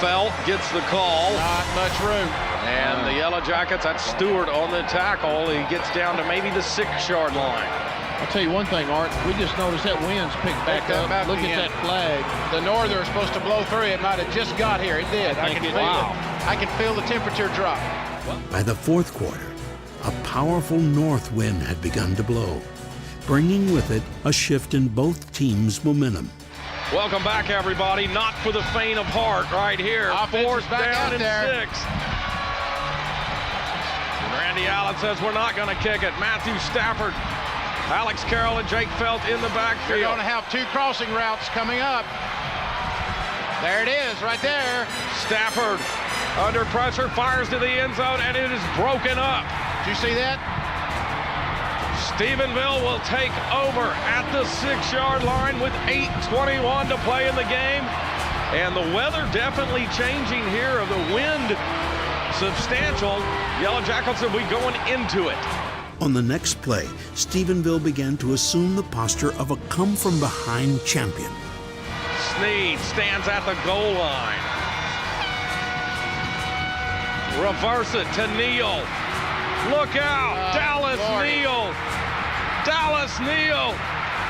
Felt gets the call. Not much room. And the Yellow Jackets, that's Stewart on the tackle. He gets down to maybe the 6-yard line. I'll tell you one thing, Art. We just noticed that wind's picked back up. Look at that flag. The norther is supposed to blow through. It might have just got here. It did. I can feel it. I can feel the temperature drop. By the fourth quarter, a powerful north wind had begun to blow, bringing with it a shift in both teams' momentum. Welcome back, everybody. Not for the faint of heart right here. Fourth down and 6. And Randy Allen says we're not going to kick it. Matthew Stafford, Alex Carroll, and Jake Felt in the backfield. You're going to have 2 crossing routes coming up. There it is, right there. Stafford under pressure, fires to the end zone, and it is broken up. Did you see that? Stephenville will take over at the 6-yard line with 8:21 to play in the game. And the weather definitely changing here, of the wind substantial. Yellow Jackets will be going into it. On the next play, Stephenville began to assume the posture of a come-from-behind champion. Sneed stands at the goal line. Reverse it to Neal. Look out, Dallas Neal. Dallas Neal.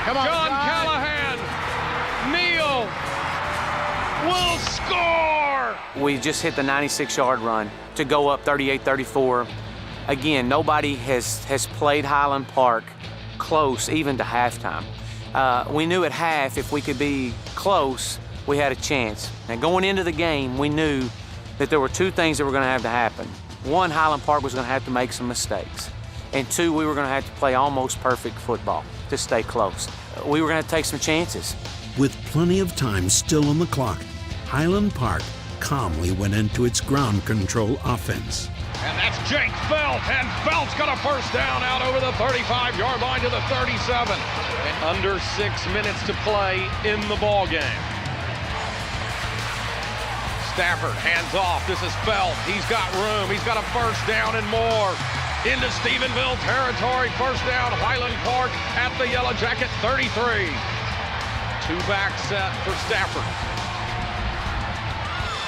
Come on, John Callahan. Neal will score. We just hit the 96-yard run to go up 38-34. again, nobody has played Highland Park close even to halftime. We knew at half if we could be close, we had a chance. Now going into the game, we knew that there were two things that were going to happen. One, Highland Park was going to have to make some mistakes. And two, we were going to have to play almost perfect football to stay close. We were going to take some chances. With plenty of time still on the clock, Highland Park calmly went into its ground control offense. And that's Jake Felt, and Felt's got a first down out over the 35-yard line to the 37. And under 6 minutes to play in the ball game. Stafford hands off. This is Felt. He's got room. He's got a first down and more. Into Stephenville territory. First down, Highland Park at the Yellow Jacket 33. Two-back set for Stafford.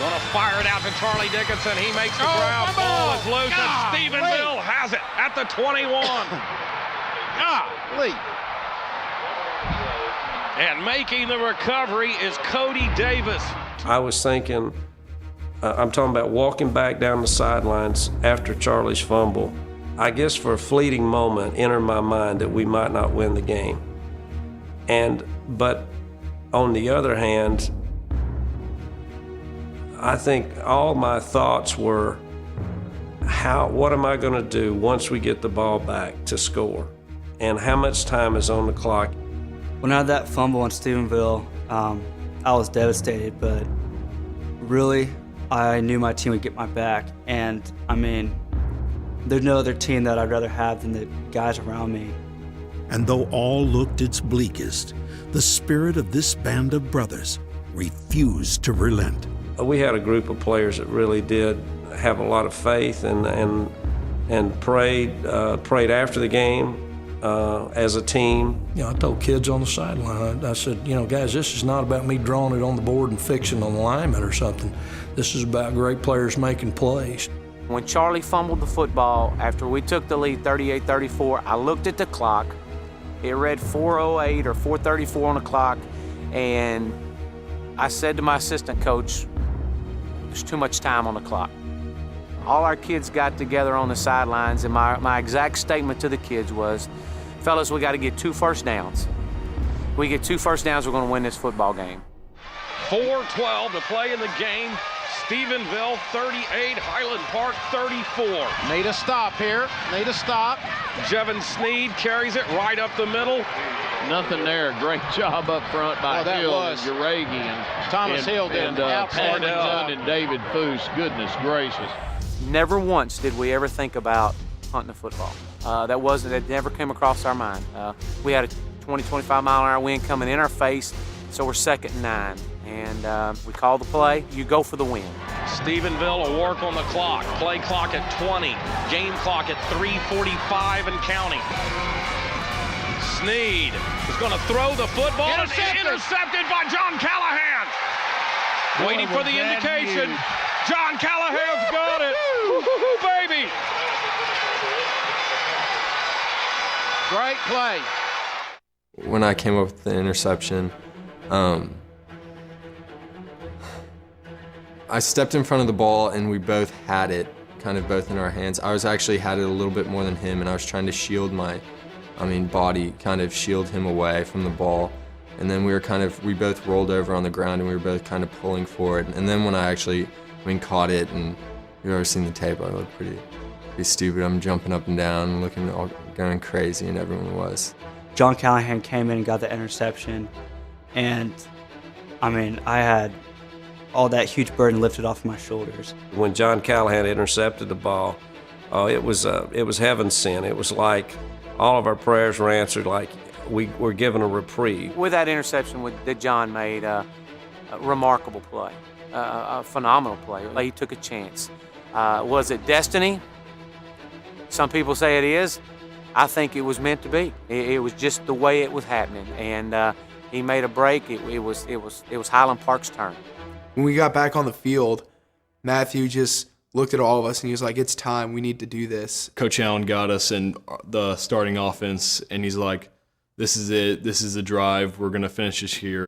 Gonna fire it out to Charlie Dickinson. He makes the grab. Ball is loose, and Stephenville has it at the 21. Golly. And making the recovery is Cody Davis. I was thinking, I'm talking about walking back down the sidelines after Charlie's fumble. I guess for a fleeting moment entered my mind that we might not win the game. But on the other hand, I think all my thoughts were, what am I going to do once we get the ball back to score? And how much time is on the clock? When I had that fumble in Stephenville, I was devastated, but really, I knew my team would get my back. And I mean, there's no other team that I'd rather have than the guys around me. And though all looked its bleakest, the spirit of this band of brothers refused to relent. We had a group of players that really did have a lot of faith and prayed after the game as a team. You know, I told kids on the sideline, I said, you know, guys, this is not about me drawing it on the board and fixing an alignment or something. This is about great players making plays. When Charlie fumbled the football after we took the lead 38-34, I looked at the clock. It read 4:08 or 4:34 on the clock, and I said to my assistant coach, there's too much time on the clock. All our kids got together on the sidelines, and my exact statement to the kids was, fellas, we got to get 2 first downs. We get 2 first downs, we're going to win this football game. 4:12 to play in the game. Stephenville 38, Highland Park 34. Need a stop here. Need a stop. Jevin Sneed carries it right up the middle. Nothing there. Great job up front by Hill and Uragi and Thomas Hill did an Paddington and David Foose. Goodness gracious. Never once did we ever think about hunting the football. That never came across our mind. We had a 20-25 mile an hour wind coming in our face, so we're 2nd and 9. And we call the play, you go for the win. Stephenville will work on the clock. Play clock at 20. Game clock at 3:45 and counting. Sneed is going to throw the football. Intercepted by John Callahan. Waiting for the indication. John Callahan's got it. Woo-hoo-hoo, baby. Great play. When I came up with the interception, I stepped in front of the ball and we both had it, kind of both in our hands. I actually had it a little bit more than him, and I was trying to shield body, kind of shield him away from the ball. And then we both rolled over on the ground and we were both kind of pulling forward. And then when I actually, caught it, and you've ever seen the tape, I looked pretty stupid. I'm jumping up and down, going crazy, and everyone was. John Callahan came in and got the interception, and I had all that huge burden lifted off my shoulders. When John Callahan intercepted the ball, it was heaven sent. It was like all of our prayers were answered, like we were given a reprieve. With that interception that John made, a remarkable play, a phenomenal play. He took a chance. Was it destiny? Some people say it is. I think it was meant to be. It was just the way it was happening, and he made a break. It was Highland Park's turn. When we got back on the field, Matthew just looked at all of us and he was like, it's time, we need to do this. Coach Allen got us in the starting offense, and he's like, this is it, this is the drive, we're going to finish this here.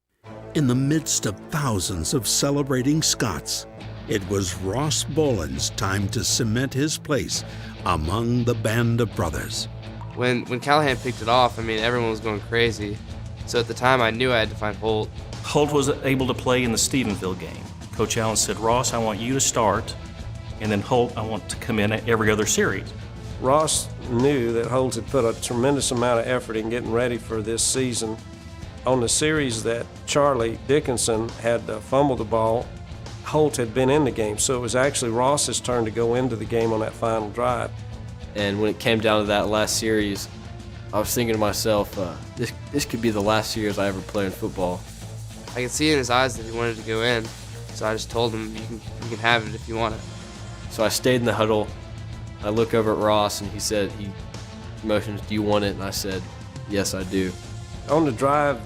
In the midst of thousands of celebrating Scots, It was Ross Boland's time to cement his place among the band of brothers. When Callahan picked it off, I mean, everyone was going crazy. So at the time, I knew I had to find Holt. Holt was able to play in the Stephenville game. Coach Allen said, Ross, I want you to start, and then Holt, I want to come in at every other series. Ross knew that Holt had put a tremendous amount of effort in getting ready for this season. On the series that Charlie Dickinson had fumbled the ball, Holt had been in the game, so it was actually Ross's turn to go into the game on that final drive. And when it came down to that last series, I was thinking to myself, this could be the last series I ever play in football. I could see in his eyes that he wanted to go in, so I just told him, you can have it if you want it. So I stayed in the huddle. I look over at Ross, and he motions, do you want it? And I said, yes, I do. On the drive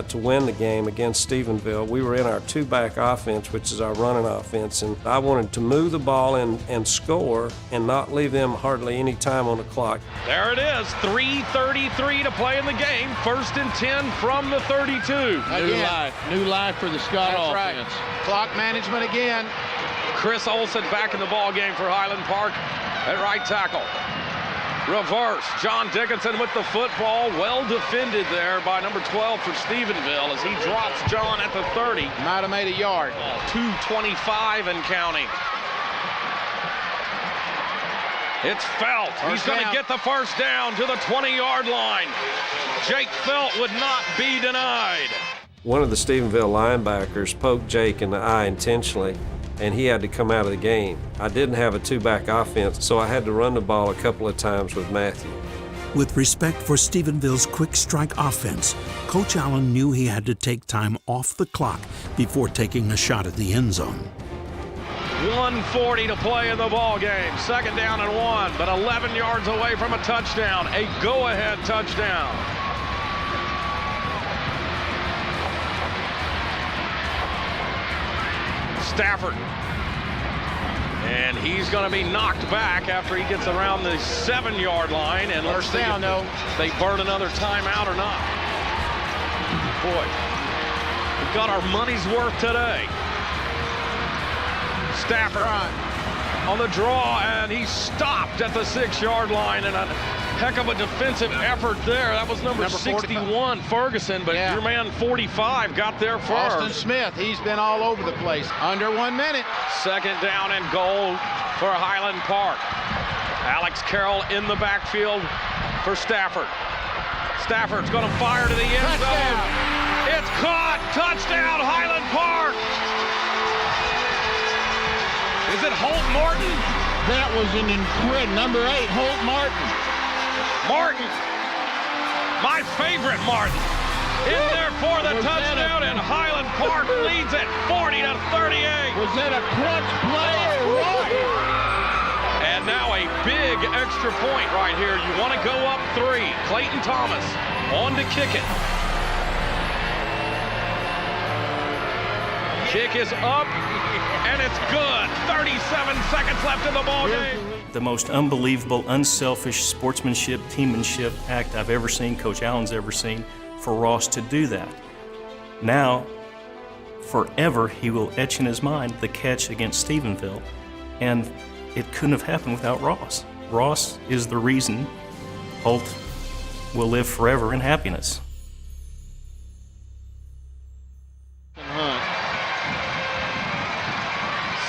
to win the game against Stephenville, we were in our two-back offense, which is our running offense, and I wanted to move the ball and score and not leave them hardly any time on the clock. There it is, 3:33 to play in the game. 1st and 10 from the 32. New life for the Scott That's offense. right. Clock management again. Chris Olson back in the ball game for Highland Park at right tackle. Reverse, John Dickinson with the football, well defended there by number 12 for Stephenville as he drops John at the 30. Might have made a yard. 2:25 and counting. It's Felt. He's going to get the first down to the 20-yard line. Jake Felt would not be denied. One of the Stephenville linebackers poked Jake in the eye intentionally, and he had to come out of the game. I didn't have a two-back offense, so I had to run the ball a couple of times with Matthew. With respect for Stephenville's quick strike offense, Coach Allen knew he had to take time off the clock before taking a shot at the end zone. 1:40 to play in the ball game. 2nd down and 1, but 11 yards away from a touchdown, a go-ahead touchdown. Stafford. And he's going to be knocked back after he gets around the 7-yard line. And let's see if they burn another timeout or not. Boy, we've got our money's worth today. Stafford on the draw, and he stopped at the 6-yard line, and a heck of a defensive effort there. That was number 61, Ferguson, but your man 45 got there first. Austin Smith, he's been all over the place. Under 1 minute. 2nd down and goal for Highland Park. Alex Carroll in the backfield for Stafford. Stafford's going to fire to the end zone. It's caught. Touchdown, Highland Park. Is it Holt Martin? That was an incredible number 8, Holt Martin. Martin, my favorite Martin, in there for the touchdown, and Highland Park leads it 40-38. Was that a clutch play or what? And now a big extra point right here. You want to go up 3. Clayton Thomas on to kick it. Kick is up, and it's good. 37 seconds left in the ball game. The most unbelievable, unselfish sportsmanship, teammanship act I've ever seen, Coach Allen's ever seen, for Ross to do that. Now, forever, he will etch in his mind the catch against Stephenville, and it couldn't have happened without Ross. Ross is the reason Holt will live forever in happiness.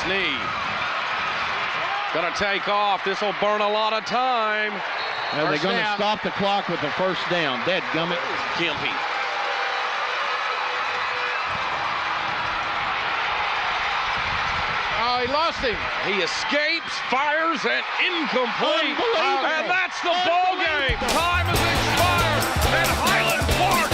Sneed gonna take off. This will burn a lot of time. Now they're going to stop the clock with the first down. Dadgummit. Gimpy. Oh, he lost him. He escapes, fires, and incomplete. And that's the ball game. Time has expired. And Highland Park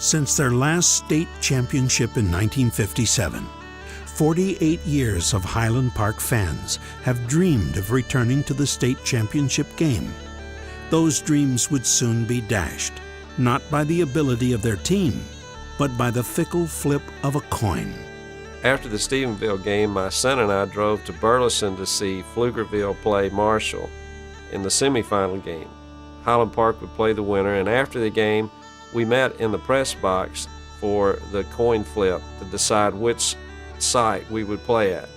Since their last state championship in 1957, 48 years of Highland Park fans have dreamed of returning to the state championship game. those dreams would soon be dashed, not by the ability of their team, but by the fickle flip of a coin. After the Stephenville game, my son and I drove to Burleson to see Pflugerville play Marshall in the semifinal game. Highland Park would play the winner, and after the game, we met in the press box for the coin flip to decide which site we would play at.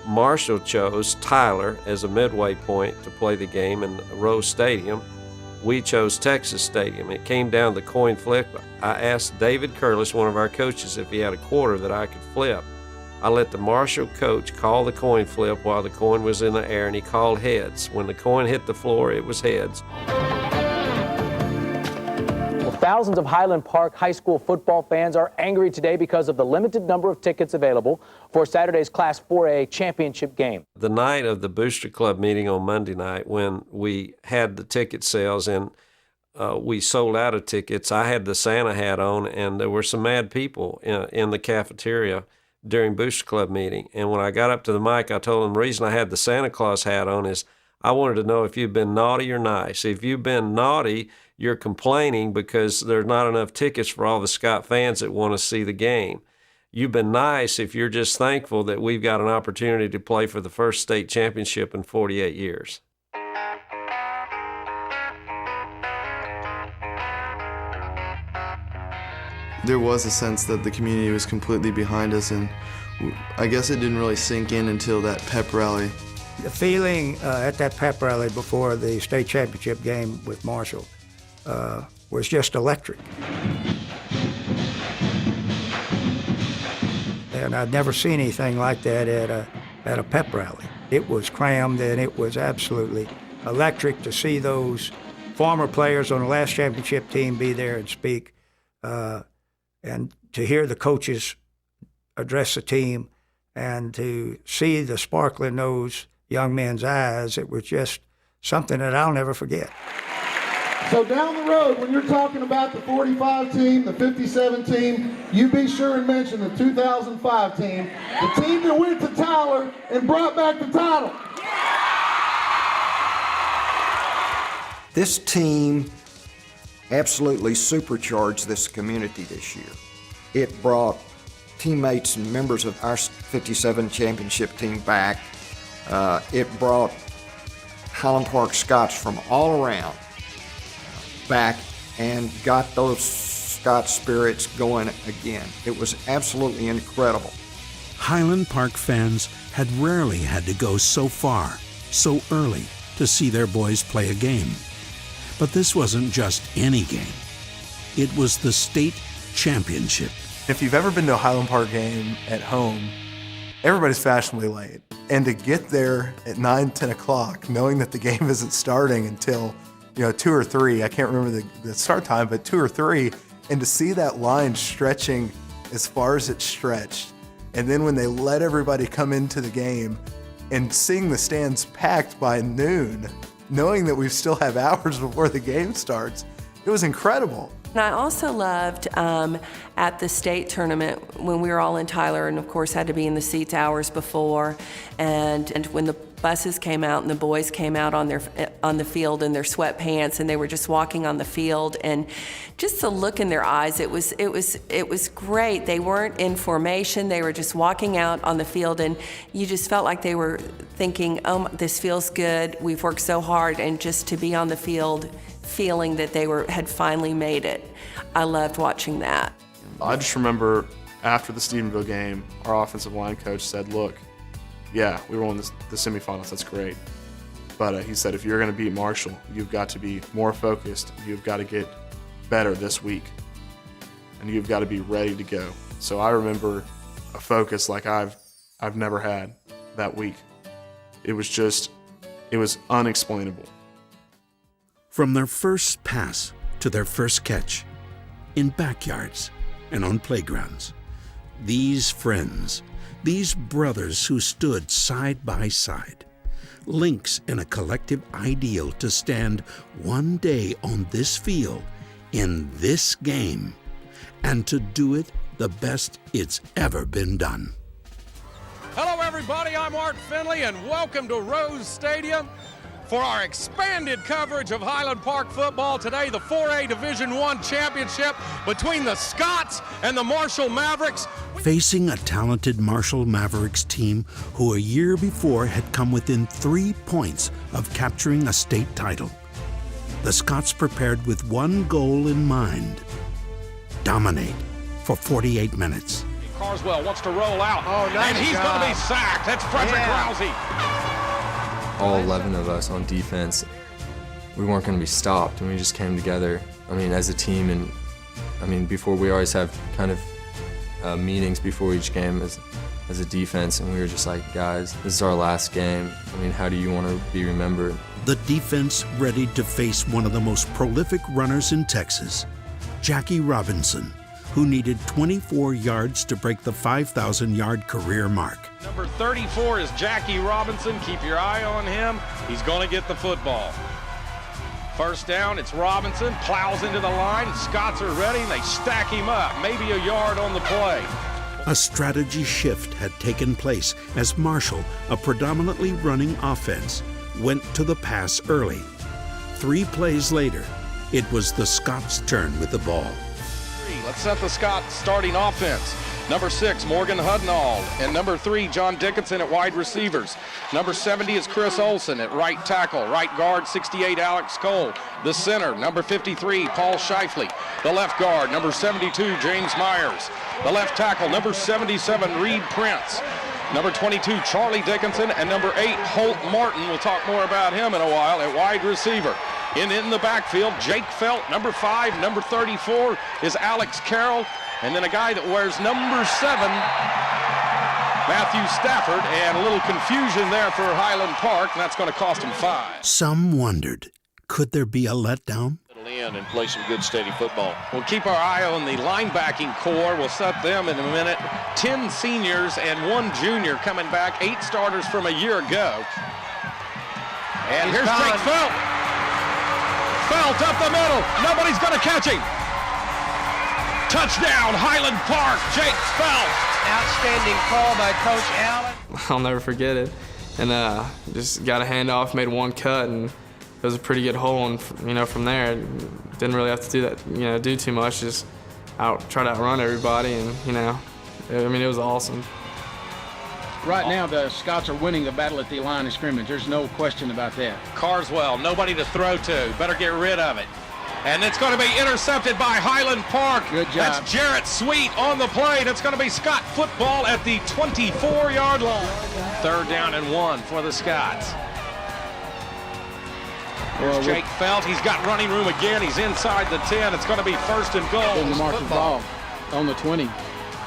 Marshall chose Tyler as a midway point to play the game in Rose Stadium. We chose Texas Stadium. It came down to the coin flip. I asked David Curlis, one of our coaches, if he had a quarter that I could flip. I let the Marshall coach call the coin flip while the coin was in the air, and he called heads. When the coin hit the floor, it was heads. Thousands of Highland Park High School football fans are angry today because of the limited number of tickets available for Saturday's Class 4A championship game. The night of the Booster Club meeting on Monday night, when we had the ticket sales and we sold out of tickets, I had the Santa hat on, and there were some mad people in the cafeteria during Booster Club meeting. And when I got up to the mic, I told them the reason I had the Santa Claus hat on is I wanted to know if you've been naughty or nice. If you've been naughty, you're complaining because there's not enough tickets for all the Scott fans that want to see the game. You've been nice if you're just thankful that we've got an opportunity to play for the first state championship in 48 years. There was a sense that the community was completely behind us, and I guess it didn't really sink in until that pep rally. The feeling at that pep rally before the state championship game with Marshall was just electric. And I'd never seen anything like that at a pep rally. It was crammed, and it was absolutely electric to see those former players on the last championship team be there and speak, and to hear the coaches address the team, and to see the sparkle in those young men's eyes. It was just something that I'll never forget. So down the road, when you're talking about the 45 team, the 57 team, you be sure and mention the 2005 team, the team that went to Tyler and brought back the title. This team absolutely supercharged this community this year. It brought teammates and members of our 57 championship team back. It brought Highland Park Scots from all around back and got those Scott spirits going again. It was absolutely incredible. Highland Park fans had rarely had to go so far, so early, to see their boys play a game. But this wasn't just any game. It was the state championship. If you've ever been to a Highland Park game at home, everybody's fashionably late. And to get there at 9, 10 o'clock, knowing that the game isn't starting until 2 or 3, I can't remember the start time, but 2 or 3, and to see that line stretching as far as it stretched, and then when they let everybody come into the game and seeing the stands packed by noon, knowing that we still have hours before the game starts, it was incredible. And I also loved at the state tournament when we were all in Tyler, and of course had to be in the seats hours before, and when the buses came out and the boys came out on the field in their sweatpants, and they were just walking on the field, and just the look in their eyes, it was great. They weren't in formation, they were just walking out on the field, and you just felt like they were thinking, oh, this feels good, we've worked so hard, and just to be on the field feeling that they had finally made it. I loved watching that. I just remember after the Stephenville game, our offensive line coach said, look, yeah, we won the semifinals, that's great. But he said, if you're going to beat Marshall, you've got to be more focused. You've got to get better this week. And you've got to be ready to go. So I remember a focus like I've never had that week. It was unexplainable. From their first pass to their first catch, in backyards and on playgrounds, these friends, these brothers who stood side by side, links in a collective ideal to stand one day on this field, in this game, and to do it the best it's ever been done. Hello, everybody. I'm Art Finley, and welcome to Rose Stadium. for our expanded coverage of Highland Park football. Today, the 4A Division I championship between the Scots and the Marshall Mavericks. Facing a talented Marshall Mavericks team who a year before had come within 3 points of capturing a state title, the Scots prepared with one goal in mind: dominate for 48 minutes. Carswell wants to roll out, and he's going to be sacked. That's Frederick Rousey. All 11 of us on defense, we weren't going to be stopped, and we just came together, as a team. And before, we always have kind of meetings before each game as a defense, and we were just like, guys, this is our last game. How do you want to be remembered? The defense ready to face one of the most prolific runners in Texas, Jackie Robinson, who needed 24 yards to break the 5,000-yard career mark. Number 34 is Jackie Robinson. Keep your eye on him. He's going to get the football. First down, it's Robinson, plows into the line. Scots are ready, and they stack him up, maybe a yard on the play. A strategy shift had taken place as Marshall, a predominantly running offense, went to the pass early. 3 plays later, it was the Scots' turn with the ball. Let's set the Scots starting offense. Number 6, Morgan Hudnall, and number 3, John Dickinson at wide receivers. Number 70 is Chris Olson at right tackle. Right guard, 68, Alex Cole. The center, number 53, Paul Shifley. The left guard, number 72, James Myers. The left tackle, number 77, Reed Prince. Number 22, Charlie Dickinson, and number 8, Holt Martin. We'll talk more about him in a while at wide receiver. In the backfield, Jake Felt, number 5, number 34 is Alex Carroll, and then a guy that wears number 7, Matthew Stafford, and a little confusion there for Highland Park, and that's going to cost him 5. Some wondered, could there be a letdown? In and play some good steady football. We'll keep our eye on the linebacking core. We'll set them in a minute. 10 seniors and 1 junior coming back, 8 starters from a year ago. And here's Jake Felt. Felt up the middle. Nobody's going to catch him. Touchdown, Highland Park, Jake Felt. Outstanding call by Coach Allen. I'll never forget it. And just got a handoff, made 1 cut, and it was a pretty good hole. And from there, didn't really have to do that, do too much. Just try to outrun everybody, and it was awesome. Right now, the Scots are winning the battle at the line of scrimmage. There's no question about that. Carswell, nobody to throw to. Better get rid of it. And it's going to be intercepted by Highland Park. Good job. That's Jarrett Sweet on the play. That's going to be Scott football at the 24-yard line. 3rd down and 1 for the Scots. Here's Jake Felt. He's got running room again. He's inside the 10. It's going to be 1st and goal. In the Marshall ball on the 20.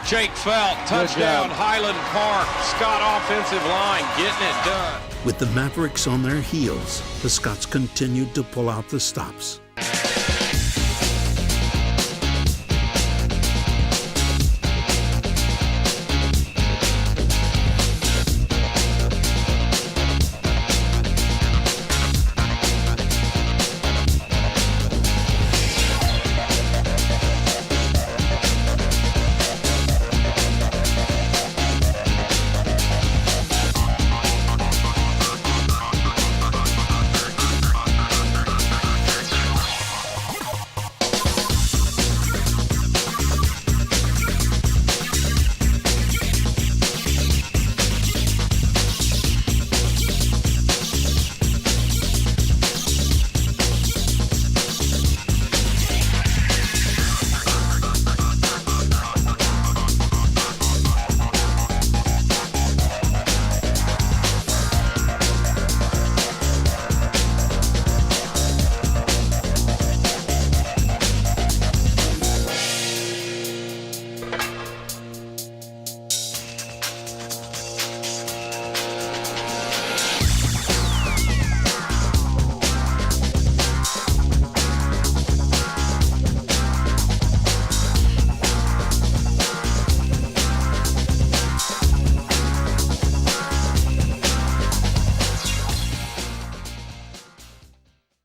Jake Felt, touchdown, Highland Park. Scott offensive line getting it done. With the Mavericks on their heels, the Scots continued to pull out the stops.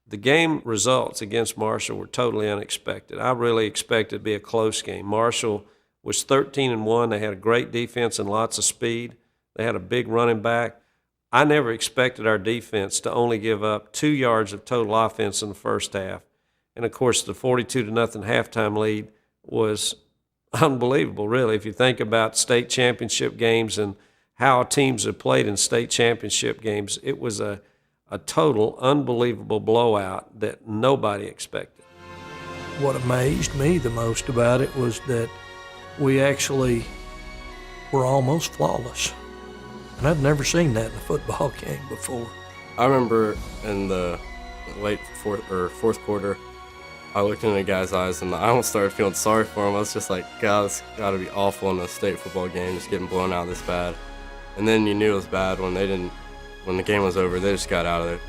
The game results against Marshall were totally unexpected. I really expected it to be a close game. Marshall was 13-1. They had a great defense and lots of speed. They had a big running back. I never expected our defense to only give up 2 yards of total offense in the first half. And, of course, the 42-0 halftime lead was unbelievable, really. If you think about state championship games and how teams have played in state championship games, it was a total unbelievable blowout that nobody expected. What amazed me the most about it was that we actually were almost flawless. And I've never seen that in a football game before. I remember in the late fourth quarter, I looked into the guy's eyes and I almost started feeling sorry for him. I was just like, God, it's got to be awful in a state football game, just getting blown out this bad. And then you knew it was bad when the game was over, they just got out of there.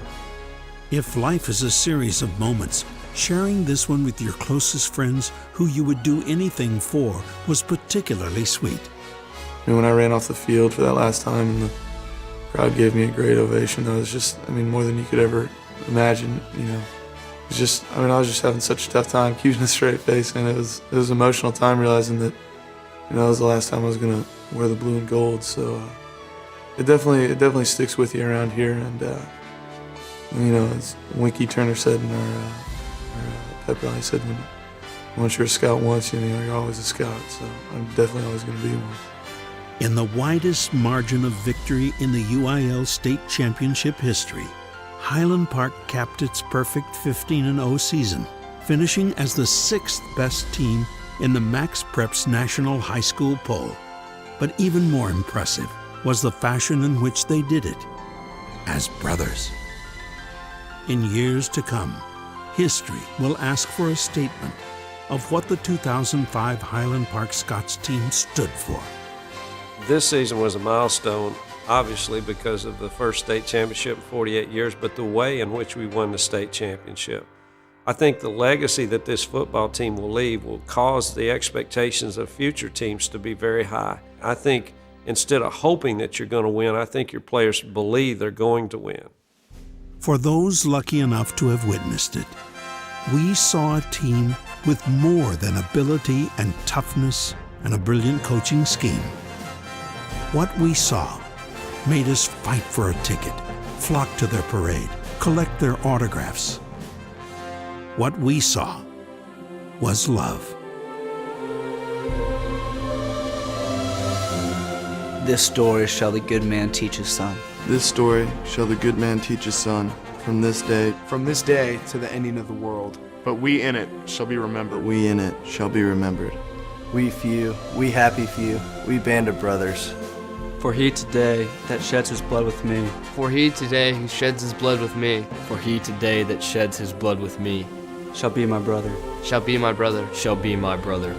If life is a series of moments, sharing this one with your closest friends who you would do anything for was particularly sweet. When I ran off the field for that last time and the crowd gave me a great ovation, that was just, more than you could ever imagine, It was just, I was just having such a tough time keeping a straight face, and it was an emotional time realizing that, that was the last time I was going to wear the blue and gold. So it definitely sticks with you around here. And, as Winky Turner said in our pep rally, he said, once you're a scout once, you're always a scout. So I'm definitely always going to be one. In the widest margin of victory in the UIL state championship history, Highland Park capped its perfect 15-0 season, finishing as the 6th best team in the Max Preps National High School poll. But even more impressive was the fashion in which they did it, as brothers. In years to come, history will ask for a statement of what the 2005 Highland Park Scots team stood for. This season was a milestone, obviously because of the first state championship in 48 years, but the way in which we won the state championship. I think the legacy that this football team will leave will cause the expectations of future teams to be very high. I think instead of hoping that you're going to win, I think your players believe they're going to win. For those lucky enough to have witnessed it, we saw a team with more than ability and toughness and a brilliant coaching scheme. What we saw made us fight for a ticket, flock to their parade, collect their autographs. What we saw was love. This story shall the good man teach his son. This story shall the good man teach his son from this day to the ending of the world. But we in it shall be remembered. We in it shall be remembered. We few, we happy few, we band of brothers. For he today that sheds his blood with me. For he today who sheds his blood with me. For he today that sheds his blood with me. Shall be my brother. Shall be my brother. Shall be my brother.